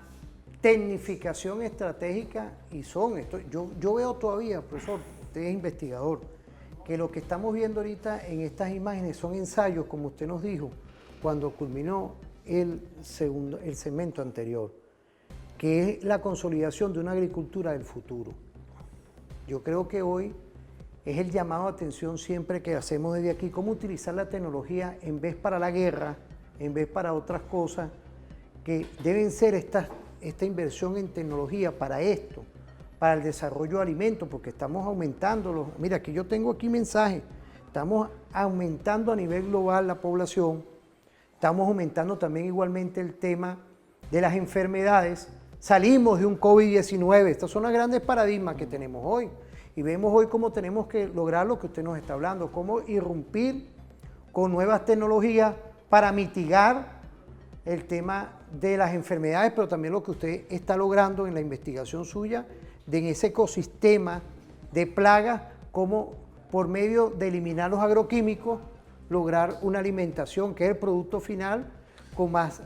tecnificación estratégica y yo veo todavía, profesor, usted es investigador, que lo que estamos viendo ahorita en estas imágenes son ensayos, como usted nos dijo, cuando culminó el segmento anterior, que es la consolidación de una agricultura del futuro. Yo creo que hoy es el llamado a atención siempre que hacemos desde aquí, cómo utilizar la tecnología en vez para la guerra, en vez para otras cosas, que deben ser esta inversión en tecnología para esto, para el desarrollo de alimentos, porque estamos aumentando mira, que yo tengo aquí mensajes, estamos aumentando a nivel global la población, estamos aumentando también igualmente el tema de las enfermedades, salimos de un COVID-19, estos son los grandes paradigmas que tenemos hoy, y vemos hoy cómo tenemos que lograr lo que usted nos está hablando, cómo irrumpir con nuevas tecnologías para mitigar el tema de las enfermedades, pero también lo que usted está logrando en la investigación suya, en ese ecosistema de plagas, como por medio de eliminar los agroquímicos, lograr una alimentación que es el producto final con más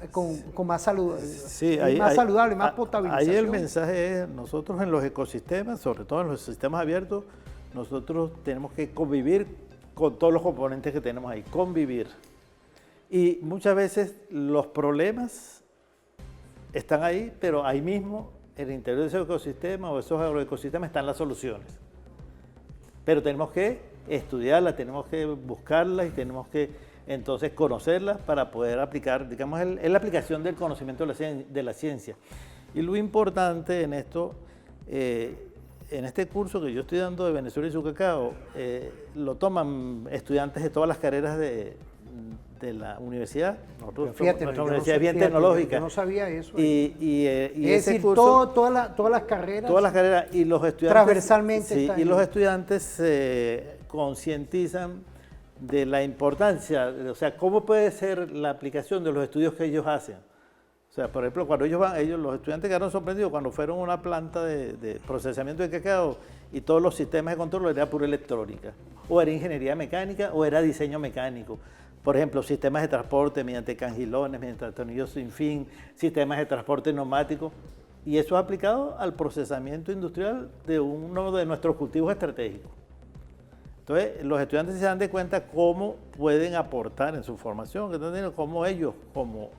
saludable, más potabilización. Ahí el mensaje es, nosotros en los ecosistemas, sobre todo en los sistemas abiertos, nosotros tenemos que convivir con todos los componentes que tenemos ahí, convivir. Y muchas veces los problemas están ahí, pero ahí mismo, en el interior de ese ecosistema o esos agroecosistemas, están las soluciones. Pero tenemos que estudiarlas, tenemos que buscarlas y tenemos que entonces conocerlas para poder aplicar, digamos, es la aplicación del conocimiento de la ciencia. Y lo importante en esto, en este curso que yo estoy dando de Venezuela y su cacao, lo toman estudiantes de todas las carreras de la universidad. Nosotros, Fíjate, nuestra universidad es bien tecnológica. Yo no sabía eso. Y es ese decir, curso, todas las carreras. Todas las carreras y los estudiantes. Transversalmente. Sí, están y ahí. los estudiantes se concientizan de la importancia, o sea, cómo puede ser la aplicación de los estudios que ellos hacen. O sea, por ejemplo, cuando los estudiantes quedaron sorprendidos cuando fueron a una planta de procesamiento de cacao y todos los sistemas de control era pura electrónica, o era ingeniería mecánica, o era diseño mecánico. Por ejemplo, sistemas de transporte mediante cangilones, mediante tornillos sin fin, sistemas de transporte neumático, y eso es aplicado al procesamiento industrial de uno de nuestros cultivos estratégicos. Entonces, los estudiantes se dan de cuenta cómo pueden aportar en su formación, cómo ellos, como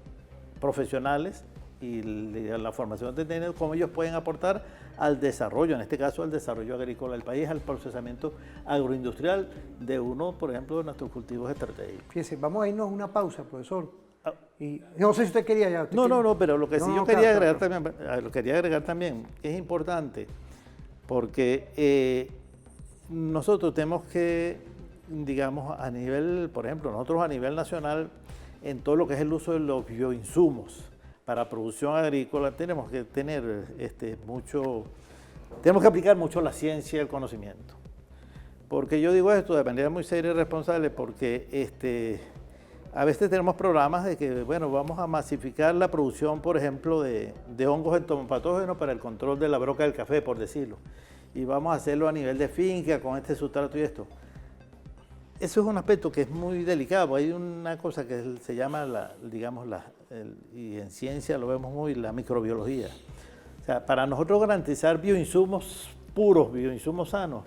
profesionales y la formación de técnicos, cómo ellos pueden aportar al desarrollo, en este caso al desarrollo agrícola del país, al procesamiento agroindustrial de uno, por ejemplo, de nuestros cultivos estratégicos. Fíjese, vamos a irnos a una pausa, profesor. Y no sé si usted quería ya. No, pero lo que sí yo quería agregar también, es importante, porque nosotros tenemos que, digamos, a nivel, por ejemplo, nosotros a nivel nacional, en todo lo que es el uso de los bioinsumos para producción agrícola, tenemos que tener tenemos que aplicar mucho la ciencia y el conocimiento. Porque yo digo esto de manera muy seria y responsable, porque a veces tenemos programas de que, bueno, vamos a masificar la producción, por ejemplo, de hongos entomopatógenos para el control de la broca del café, por decirlo. Y vamos a hacerlo a nivel de finca, con este sustrato y esto. Eso es un aspecto que es muy delicado. Hay una cosa que se llama, y en ciencia lo vemos muy, la microbiología. O sea, para nosotros garantizar bioinsumos puros, bioinsumos sanos,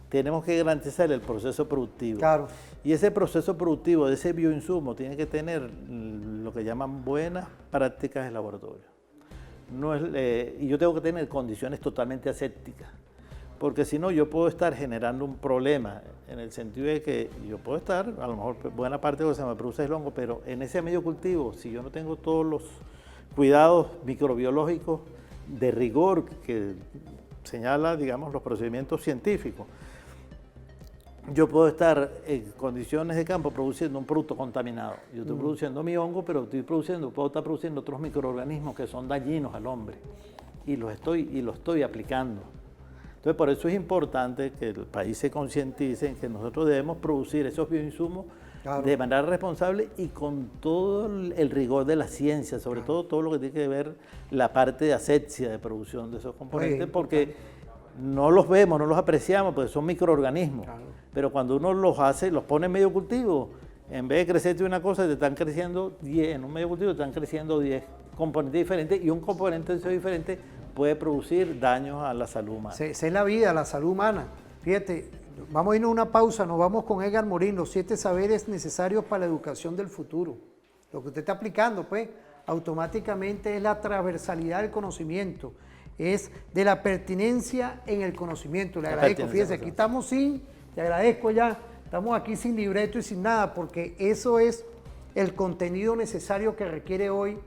tenemos que garantizar el proceso productivo. Claro. Y ese proceso productivo de ese bioinsumo tiene que tener lo que llaman buenas prácticas de laboratorio. Y yo tengo que tener condiciones totalmente asépticas. Porque si no, yo puedo estar generando un problema en el sentido de que yo puedo estar, a lo mejor buena parte de lo que se me produce es el hongo, pero en ese medio cultivo, si yo no tengo todos los cuidados microbiológicos de rigor que señala, digamos, los procedimientos científicos, yo puedo estar en condiciones de campo produciendo un producto contaminado. Yo estoy produciendo mi hongo, pero puedo estar produciendo otros microorganismos que son dañinos al hombre y lo estoy aplicando. Entonces, por eso es importante que el país se concientice en que nosotros debemos producir esos bioinsumos de manera responsable y con todo el rigor de la ciencia, sobre todo lo que tiene que ver la parte de asepsia de producción de esos componentes, porque no los vemos, no los apreciamos, porque son microorganismos. Pero cuando uno los hace, los pone en medio cultivo, en vez de crecerte una cosa, te están creciendo 10, en un medio cultivo te están creciendo 10 componentes diferentes, y un componente de esos diferentes puede producir daños a la salud humana. Esa es la vida, la salud humana. Fíjate, vamos a irnos a una pausa, nos vamos con Edgar Morín, los 7 saberes necesarios para la educación del futuro. Lo que usted está aplicando, pues, automáticamente es la transversalidad del conocimiento, es de la pertinencia en el conocimiento. Le agradezco, fíjese, aquí estamos te agradezco ya, estamos aquí sin libreto y sin nada, porque eso es el contenido necesario que requiere hoy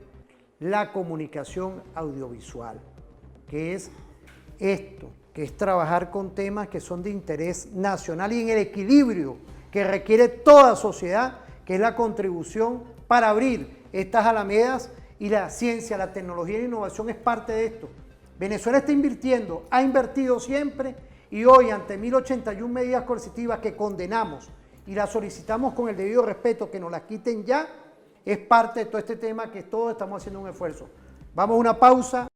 la comunicación audiovisual, que es esto, que es trabajar con temas que son de interés nacional y en el equilibrio que requiere toda sociedad, que es la contribución para abrir estas alamedas, y la ciencia, la tecnología y la innovación es parte de esto. Venezuela está invirtiendo, ha invertido siempre, y hoy ante 1081 medidas coercitivas que condenamos y las solicitamos con el debido respeto que nos las quiten ya, es parte de todo este tema que todos estamos haciendo un esfuerzo. Vamos a una pausa.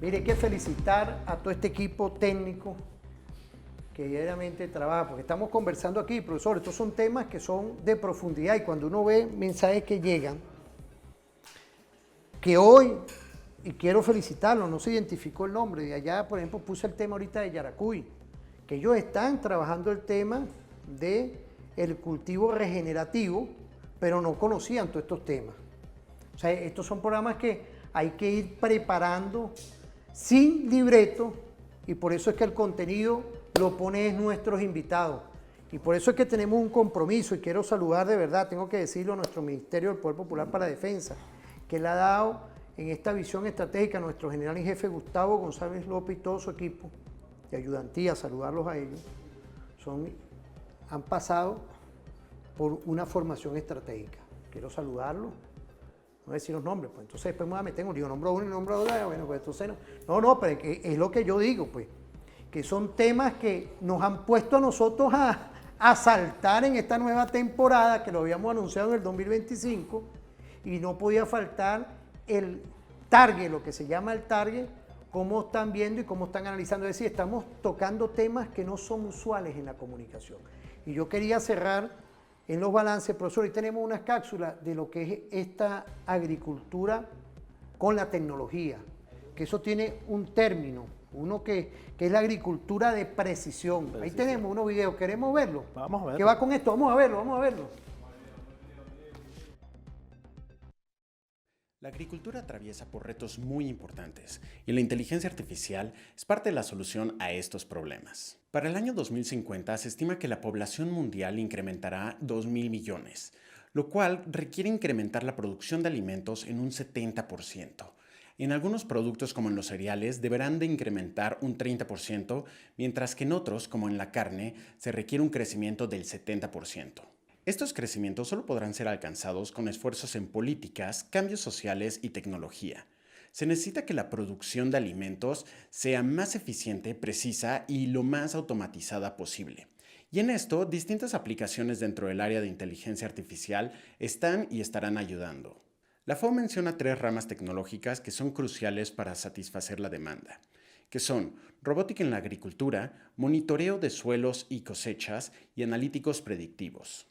Mire, hay que felicitar a todo este equipo técnico que diariamente trabaja, porque estamos conversando aquí, profesor, estos son temas que son de profundidad, y cuando uno ve mensajes que llegan, que hoy, y quiero felicitarlo, no se identificó el nombre, de allá, por ejemplo, puse el tema ahorita de Yaracuy, que ellos están trabajando el tema del cultivo regenerativo, pero no conocían todos estos temas. O sea, estos son programas que hay que ir preparando sin libreto y por eso es que el contenido lo ponen nuestros invitados. Y por eso es que tenemos un compromiso y quiero saludar de verdad, tengo que decirlo, a nuestro Ministerio del Poder Popular para la Defensa, que le ha dado en esta visión estratégica a nuestro general en jefe Gustavo González López y todo su equipo de ayudantía, saludarlos a ellos. Han pasado por una formación estratégica. Quiero saludarlos, no voy a decir los nombres, pues entonces después me voy a meter en un lío, nombro a uno y nombro a otro, bueno, pues entonces no, pero es lo que yo digo, pues, que son temas que nos han puesto a nosotros a saltar en esta nueva temporada, que lo habíamos anunciado en el 2025, y no podía faltar el target, lo que se llama el target, cómo están viendo y cómo están analizando. Es decir, estamos tocando temas que no son usuales en la comunicación. Y yo quería cerrar en los balances, profesor, hoy tenemos unas cápsulas de lo que es esta agricultura con la tecnología, que eso tiene un término, uno que es la agricultura de precisión. Ahí tenemos unos videos, ¿queremos verlo? Vamos a verlo. ¿Qué va con esto? Vamos a verlo. La agricultura atraviesa por retos muy importantes y la inteligencia artificial es parte de la solución a estos problemas. Para el año 2050 se estima que la población mundial incrementará 2.000 millones, lo cual requiere incrementar la producción de alimentos en un 70%. En algunos productos como en los cereales deberán de incrementar un 30%, mientras que en otros, como en la carne, se requiere un crecimiento del 70%. Estos crecimientos solo podrán ser alcanzados con esfuerzos en políticas, cambios sociales y tecnología. Se necesita que la producción de alimentos sea más eficiente, precisa y lo más automatizada posible. Y en esto, distintas aplicaciones dentro del área de inteligencia artificial están y estarán ayudando. La FAO menciona 3 ramas tecnológicas que son cruciales para satisfacer la demanda, que son robótica en la agricultura, monitoreo de suelos y cosechas y analíticos predictivos.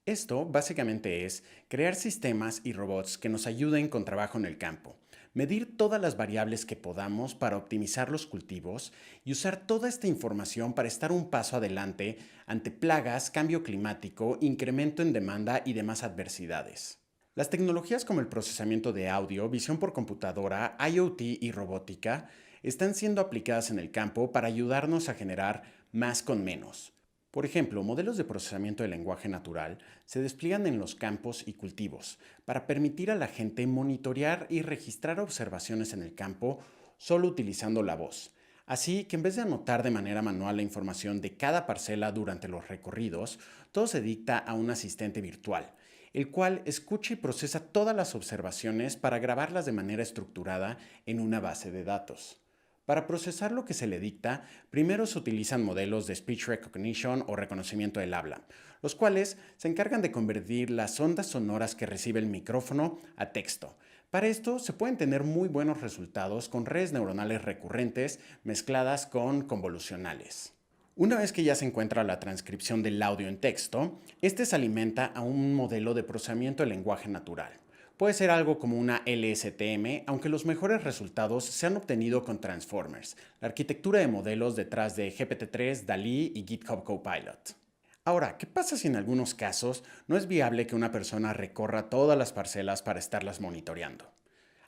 Esto básicamente es crear sistemas y robots que nos ayuden con trabajo en el campo, medir todas las variables que podamos para optimizar los cultivos y usar toda esta información para estar un paso adelante ante plagas, cambio climático, incremento en demanda y demás adversidades. Las tecnologías como el procesamiento de audio, visión por computadora, IoT y robótica están siendo aplicadas en el campo para ayudarnos a generar más con menos. Por ejemplo, modelos de procesamiento de lenguaje natural se despliegan en los campos y cultivos para permitir a la gente monitorear y registrar observaciones en el campo solo utilizando la voz. Así que en vez de anotar de manera manual la información de cada parcela durante los recorridos, todo se dicta a un asistente virtual, el cual escucha y procesa todas las observaciones para grabarlas de manera estructurada en una base de datos. Para procesar lo que se le dicta, primero se utilizan modelos de speech recognition o reconocimiento del habla, los cuales se encargan de convertir las ondas sonoras que recibe el micrófono a texto. Para esto se pueden tener muy buenos resultados con redes neuronales recurrentes mezcladas con convolucionales. Una vez que ya se encuentra la transcripción del audio en texto, este se alimenta a un modelo de procesamiento de lenguaje natural. Puede ser algo como una LSTM, aunque los mejores resultados se han obtenido con Transformers, la arquitectura de modelos detrás de GPT-3, DALL-E y GitHub Copilot. Ahora, ¿qué pasa si en algunos casos no es viable que una persona recorra todas las parcelas para estarlas monitoreando?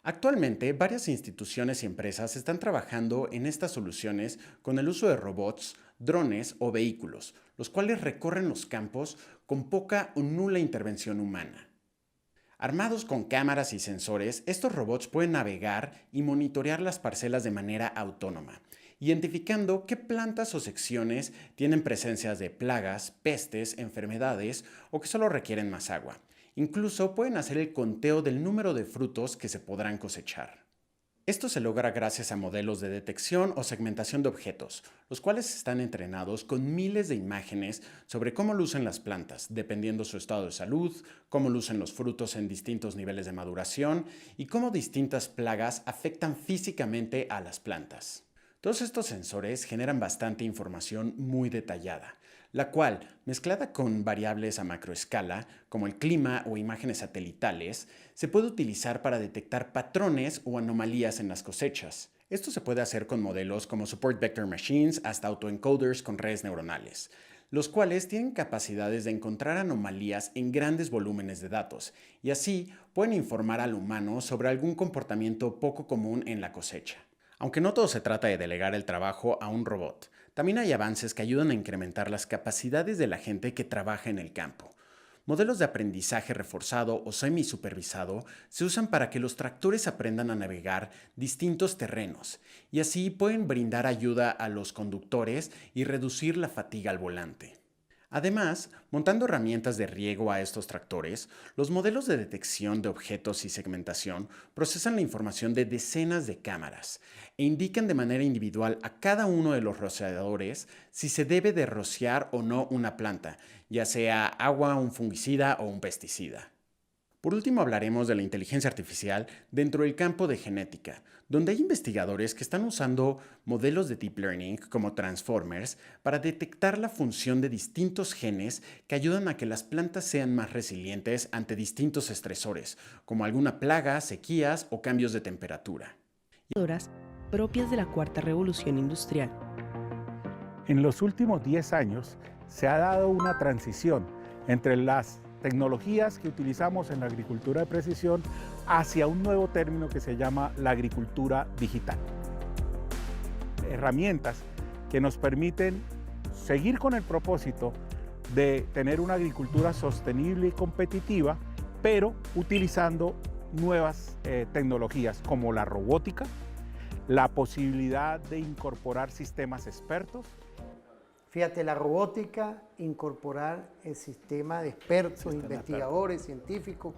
Actualmente, varias instituciones y empresas están trabajando en estas soluciones con el uso de robots, drones o vehículos, los cuales recorren los campos con poca o nula intervención humana. Armados con cámaras y sensores, estos robots pueden navegar y monitorear las parcelas de manera autónoma, identificando qué plantas o secciones tienen presencias de plagas, pestes, enfermedades o que solo requieren más agua. Incluso pueden hacer el conteo del número de frutos que se podrán cosechar. Esto se logra gracias a modelos de detección o segmentación de objetos, los cuales están entrenados con miles de imágenes sobre cómo lucen las plantas, dependiendo su estado de salud, cómo lucen los frutos en distintos niveles de maduración y cómo distintas plagas afectan físicamente a las plantas. Todos estos sensores generan bastante información muy detallada, la cual, mezclada con variables a macroescala, como el clima o imágenes satelitales, se puede utilizar para detectar patrones o anomalías en las cosechas. Esto se puede hacer con modelos como Support Vector Machines hasta autoencoders con redes neuronales. los cuales tienen capacidades de encontrar anomalías en grandes volúmenes de datos y así pueden informar al humano sobre algún comportamiento poco común en la cosecha. Aunque no todo se trata de delegar el trabajo a un robot, también hay avances que ayudan a incrementar las capacidades de la gente que trabaja en el campo. Modelos de aprendizaje reforzado o semisupervisado se usan para que los tractores aprendan a navegar distintos terrenos y así pueden brindar ayuda a los conductores y reducir la fatiga al volante. Además, montando herramientas de riego a estos tractores, los modelos de detección de objetos y segmentación procesan la información de decenas de cámaras e indican de manera individual a cada uno de los rociadores si se debe de rociar o no una planta, ya sea agua, un fungicida o un pesticida. Por último, hablaremos de la inteligencia artificial dentro del campo de genética, donde hay investigadores que están usando modelos de deep learning como transformers para detectar la función de distintos genes que ayudan a que las plantas sean más resilientes ante distintos estresores, como alguna plaga, sequías o cambios de temperatura. Propias de la cuarta revolución industrial. En los últimos 10 años se ha dado una transición entre las tecnologías que utilizamos en la agricultura de precisión hacia un nuevo término que se llama la agricultura digital. Herramientas que nos permiten seguir con el propósito de tener una agricultura sostenible y competitiva, pero utilizando nuevas tecnologías como la robótica, la posibilidad de incorporar sistemas expertos. Fíjate, la robótica, incorporar el sistema de expertos, investigadores, científicos.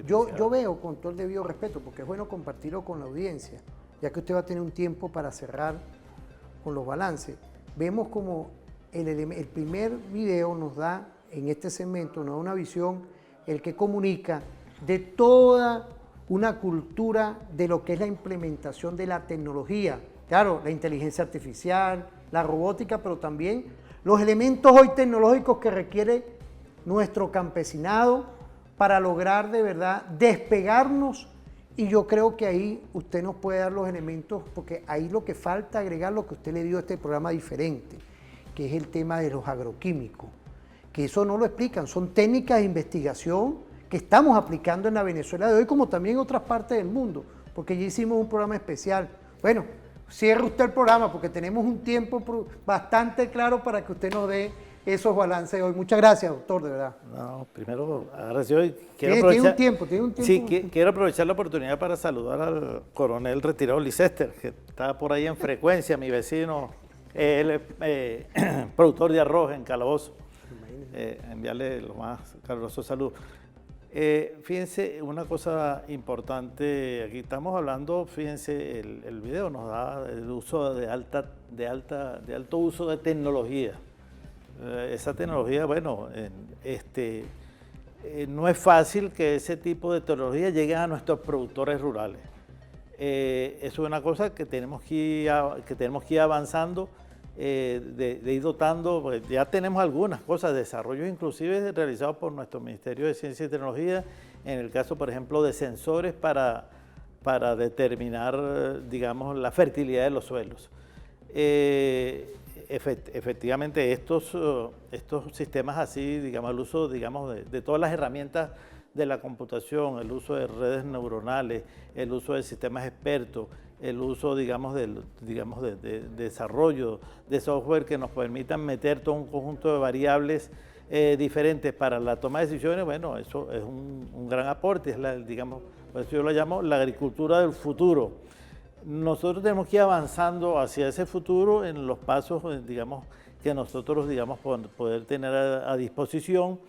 Yo veo, con todo el debido respeto, porque es bueno compartirlo con la audiencia, ya que usted va a tener un tiempo para cerrar con los balances. Vemos como el primer video nos da, en este segmento, nos da una visión, el que comunica de toda una cultura de lo que es la implementación de la tecnología. Claro, la inteligencia artificial, la robótica, pero también los elementos hoy tecnológicos que requiere nuestro campesinado para lograr de verdad despegarnos, y yo creo que ahí usted nos puede dar los elementos, porque ahí lo que falta agregar lo que usted le dio a este programa diferente, que es el tema de los agroquímicos, que eso no lo explican, son técnicas de investigación que estamos aplicando en la Venezuela de hoy, como también en otras partes del mundo, porque ya hicimos un programa especial. Bueno, cierre usted el programa porque tenemos un tiempo bastante claro para que usted nos dé esos balances de hoy. Muchas gracias, doctor, de verdad. No, primero agradecido y quiero tiene aprovechar. Tiene un tiempo. Sí, quiero aprovechar la oportunidad para saludar al coronel retirado Leicester, que está por ahí en frecuencia, mi vecino, él es productor de arroz en Calabozo. Enviarle los más calurosos saludos. Fíjense, una cosa importante, aquí estamos hablando, fíjense, el video nos da el uso de alto uso de tecnología. Esa tecnología, bueno, no es fácil que ese tipo de tecnología llegue a nuestros productores rurales. Eso es una cosa que tenemos que ir avanzando, de ir dotando, pues ya tenemos algunas cosas, desarrollos inclusive realizados por nuestro Ministerio de Ciencia y Tecnología, en el caso, por ejemplo, de sensores para determinar, digamos, la fertilidad de los suelos. Efectivamente, estos sistemas así, digamos, el uso, digamos, de todas las herramientas de la computación, el uso de redes neuronales, el uso de sistemas expertos, el uso, digamos, de desarrollo de software que nos permitan meter todo un conjunto de variables diferentes para la toma de decisiones, bueno, eso es un gran aporte, es digamos, por eso yo lo llamo la agricultura del futuro. Nosotros tenemos que ir avanzando hacia ese futuro en los pasos, digamos, que nosotros, digamos, poder tener a disposición,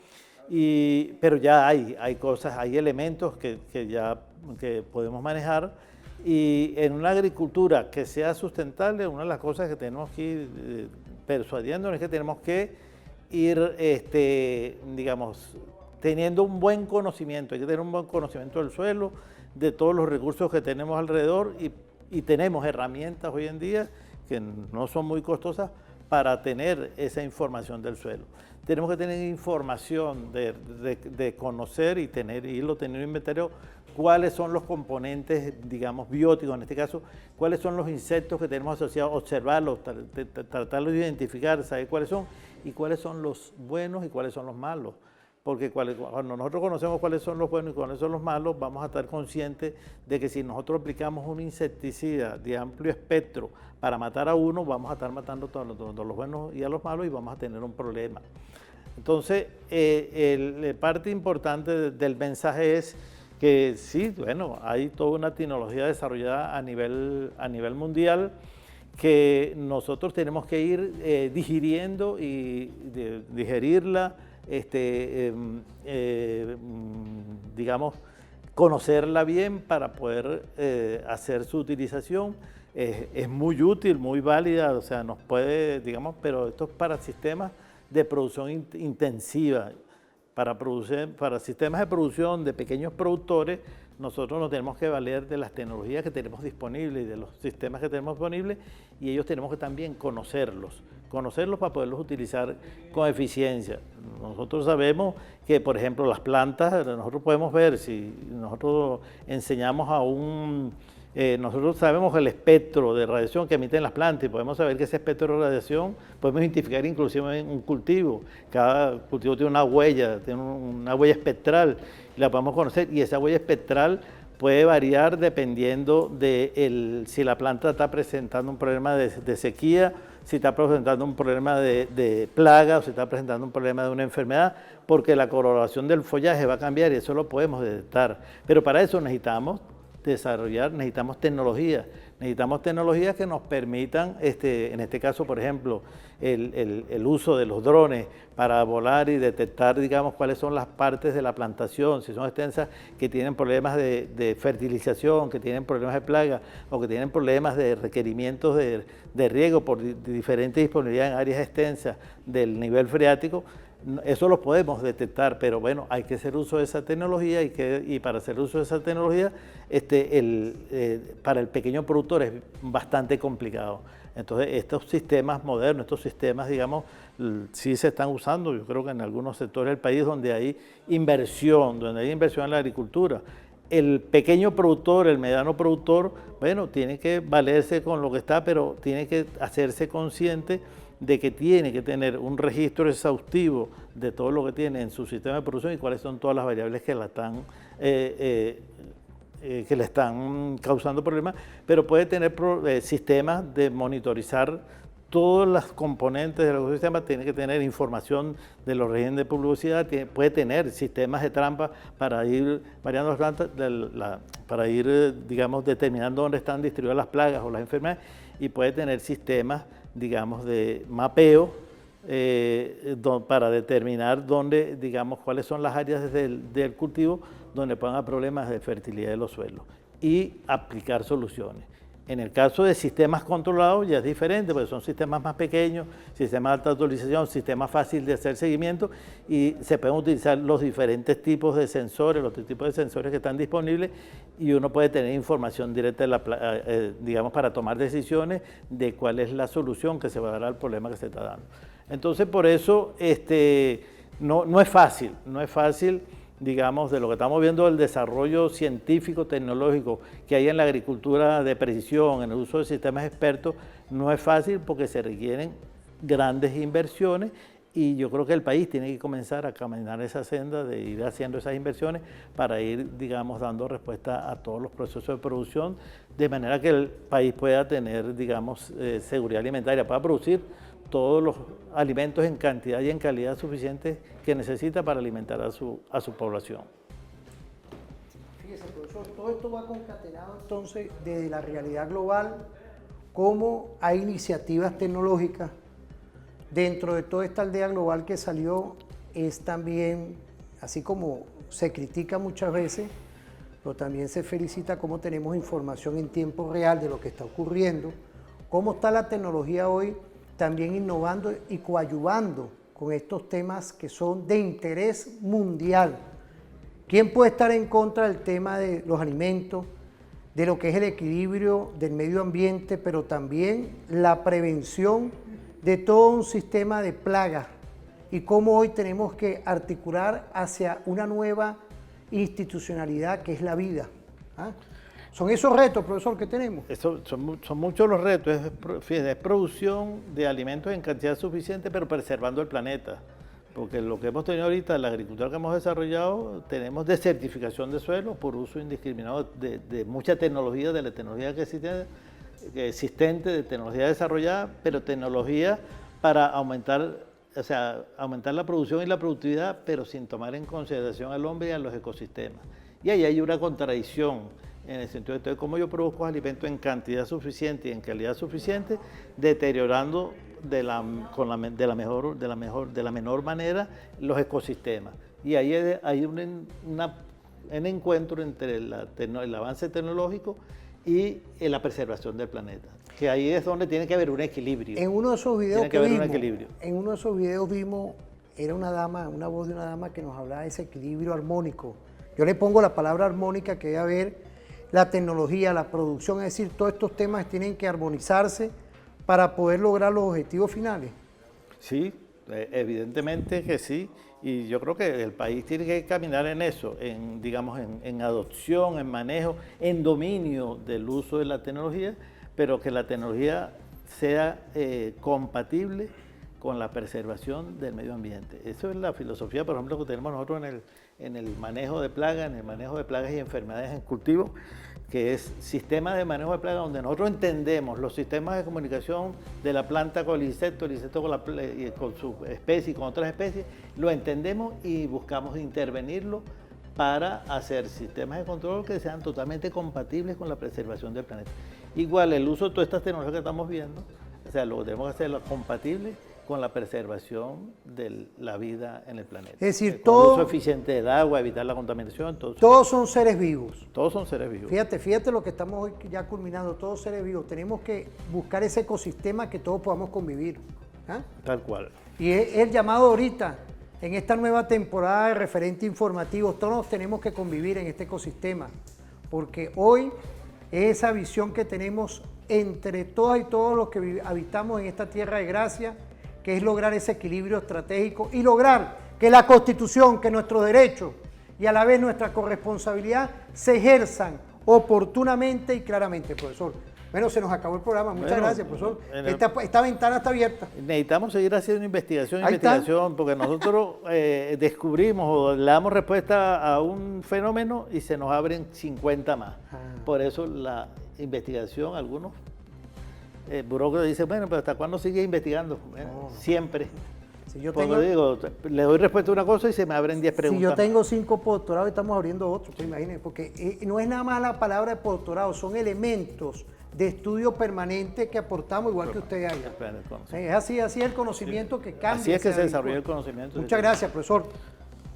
pero ya hay cosas, hay elementos que podemos manejar. Y en una agricultura que sea sustentable, una de las cosas que tenemos que ir persuadiéndonos es que tenemos que ir, digamos, teniendo un buen conocimiento. Hay que tener un buen conocimiento del suelo, de todos los recursos que tenemos alrededor, y tenemos herramientas hoy en día que no son muy costosas para tener esa información del suelo. Tenemos que tener información de conocer y irlo teniendo inventario cuáles son los componentes, digamos, bióticos, en este caso, cuáles son los insectos que tenemos asociados, observarlos, tratarlos de identificar, saber cuáles son los buenos y cuáles son los malos. Porque cuando nosotros conocemos cuáles son los buenos y cuáles son los malos, vamos a estar conscientes de que si nosotros aplicamos un insecticida de amplio espectro para matar a uno, vamos a estar matando a todos los buenos y a los malos y vamos a tener un problema. Entonces, parte importante del mensaje es que sí, bueno, hay toda una tecnología desarrollada a nivel mundial que nosotros tenemos que ir digiriendo y digerirla, digamos, conocerla bien para poder hacer su utilización. Es muy útil, muy válida, o sea, nos puede, digamos, pero esto es para sistemas de producción intensiva. Para sistemas de producción de pequeños productores, nosotros nos tenemos que valer de las tecnologías que tenemos disponibles y de los sistemas que tenemos disponibles, y ellos tenemos que también conocerlos para poderlos utilizar con eficiencia. Nosotros sabemos que, por ejemplo, las plantas, nosotros podemos ver, si nosotros enseñamos nosotros sabemos el espectro de radiación que emiten las plantas y podemos saber que ese espectro de radiación podemos identificar inclusive en un cultivo. Cada cultivo tiene una huella espectral y la podemos conocer, y esa huella espectral puede variar dependiendo de si la planta está presentando un problema de sequía, si está presentando un problema de plaga o si está presentando un problema de una enfermedad, porque la coloración del follaje va a cambiar y eso lo podemos detectar. Pero para eso necesitamos tecnologías que nos permitan, en este caso, por ejemplo, el uso de los drones para volar y detectar, digamos, cuáles son las partes de la plantación, si son extensas, que tienen problemas de fertilización, que tienen problemas de plaga o que tienen problemas de requerimientos de riego por diferente disponibilidad en áreas extensas del nivel freático. Eso lo podemos detectar, pero bueno, hay que hacer uso de esa tecnología y para hacer uso de esa tecnología, para el pequeño productor es bastante complicado. Entonces, estos sistemas modernos, estos sistemas, digamos, sí se están usando, yo creo que en algunos sectores del país donde hay inversión en la agricultura. El pequeño productor, el mediano productor, bueno, tiene que valerse con lo que está, pero tiene que hacerse consciente de que tiene que tener un registro exhaustivo de todo lo que tiene en su sistema de producción y cuáles son todas las variables que le están causando problemas, pero puede tener sistemas de monitorizar todas las componentes del ecosistema, tiene que tener información de los regímenes de publicidad, puede tener sistemas de trampa para ir variando las plantas, para ir, digamos, determinando dónde están distribuidas las plagas o las enfermedades, y puede tener sistemas, digamos, de mapeo para determinar dónde, digamos, cuáles son las áreas del cultivo donde puedan haber problemas de fertilidad de los suelos y aplicar soluciones. En el caso de sistemas controlados ya es diferente, porque son sistemas más pequeños, sistemas de alta actualización, sistemas fáciles de hacer seguimiento, y se pueden utilizar los diferentes tipos de sensores, los tipos de sensores que están disponibles, y uno puede tener información directa, digamos, para tomar decisiones de cuál es la solución que se va a dar al problema que se está dando. Entonces, por eso no es fácil, digamos, de lo que estamos viendo, el desarrollo científico, tecnológico que hay en la agricultura de precisión, en el uso de sistemas expertos, no es fácil porque se requieren grandes inversiones, y yo creo que el país tiene que comenzar a caminar esa senda de ir haciendo esas inversiones para ir, digamos, dando respuesta a todos los procesos de producción, de manera que el país pueda tener, digamos, seguridad alimentaria, pueda producir todos los alimentos en cantidad y en calidad suficientes que necesita para alimentar a su población. Fíjese, profesor, todo esto va concatenado entonces desde la realidad global, cómo hay iniciativas tecnológicas. Dentro de toda esta aldea global que salió, es también, así como se critica muchas veces, pero también se felicita cómo tenemos información en tiempo real de lo que está ocurriendo, cómo está la tecnología hoy también innovando y coadyuvando con estos temas que son de interés mundial. ¿Quién puede estar en contra del tema de los alimentos, de lo que es el equilibrio del medio ambiente, pero también la prevención de todo un sistema de plagas, y cómo hoy tenemos que articular hacia una nueva institucionalidad que es la vida. ¿Ah? Son esos retos, profesor, que tenemos. Son muchos los retos, es producción de alimentos en cantidad suficiente, pero preservando el planeta. Porque lo que hemos tenido ahorita, la agricultura que hemos desarrollado, tenemos desertificación de suelo por uso indiscriminado de mucha tecnología, de la tecnología que existente, de tecnología desarrollada, pero tecnología para aumentar la producción y la productividad, pero sin tomar en consideración al hombre y a los ecosistemas. Y ahí hay una contradicción en el sentido de cómo yo produzco alimentos en cantidad suficiente y en calidad suficiente, deteriorando de la menor manera los ecosistemas. Y ahí hay un encuentro entre el avance tecnológico y la preservación del planeta. Que ahí es donde tiene que haber un equilibrio. En uno de esos videos vimos, era una voz de una dama que nos hablaba de ese equilibrio armónico. Yo le pongo la palabra armónica, que debe haber la tecnología, la producción, es decir, todos estos temas tienen que armonizarse para poder lograr los objetivos finales. Sí, evidentemente que sí, y yo creo que el país tiene que caminar en eso, en adopción, en manejo, en dominio del uso de la tecnología, pero que la tecnología sea compatible con la preservación del medio ambiente. Eso es la filosofía, por ejemplo, que tenemos nosotros en el manejo de plagas, y enfermedades en cultivo, que es sistemas de manejo de plagas donde nosotros entendemos los sistemas de comunicación de la planta con el insecto con su especie y con otras especies, lo entendemos y buscamos intervenirlo para hacer sistemas de control que sean totalmente compatibles con la preservación del planeta. Igual el uso de todas estas tecnologías que estamos viendo, lo que tenemos que hacerlo compatible con la preservación de la vida en el planeta. Es decir, el uso eficiente del agua, evitar la contaminación. Todos son seres vivos. Todos son seres vivos. Fíjate lo que estamos hoy ya culminando, todos seres vivos. Tenemos que buscar ese ecosistema que todos podamos convivir. ¿Ah? Tal cual. Y es el llamado ahorita, en esta nueva temporada de Referente Informativo, todos tenemos que convivir en este ecosistema, porque hoy es esa visión que tenemos entre todas y todos los que habitamos en esta tierra de gracia, que es lograr ese equilibrio estratégico y lograr que la Constitución, que nuestros derechos y a la vez nuestra corresponsabilidad se ejerzan oportunamente y claramente, profesor. Bueno, se nos acabó el programa. Muchas gracias, profesor. Esta ventana está abierta. Necesitamos seguir haciendo investigación, porque nosotros descubrimos o le damos respuesta a un fenómeno y se nos abren 50 más. Por eso la investigación, algunos burócratas dicen, bueno, pero ¿hasta cuándo sigue investigando? Bueno, siempre. Si yo le doy respuesta a una cosa y se me abren 10 preguntas. Si yo tengo 5 postdoctorados y estamos abriendo otros, imagínense, porque no es nada más la palabra de postdoctorado, son elementos de estudio permanente que aportamos, igual que ustedes allá. Es así el conocimiento que cambia. Así es que se desarrolla el conocimiento. Muchas gracias, profesor.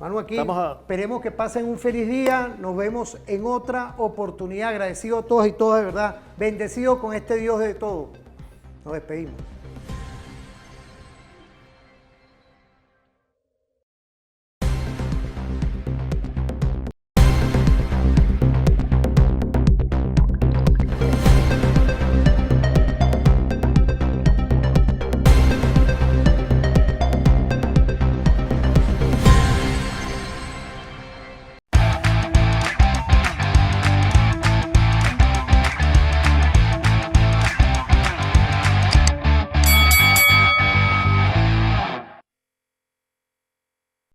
Manu, aquí esperemos que pasen un feliz día, nos vemos en otra oportunidad, agradecidos a todos y todas, de verdad, bendecidos con este Dios de todo. Nos despedimos.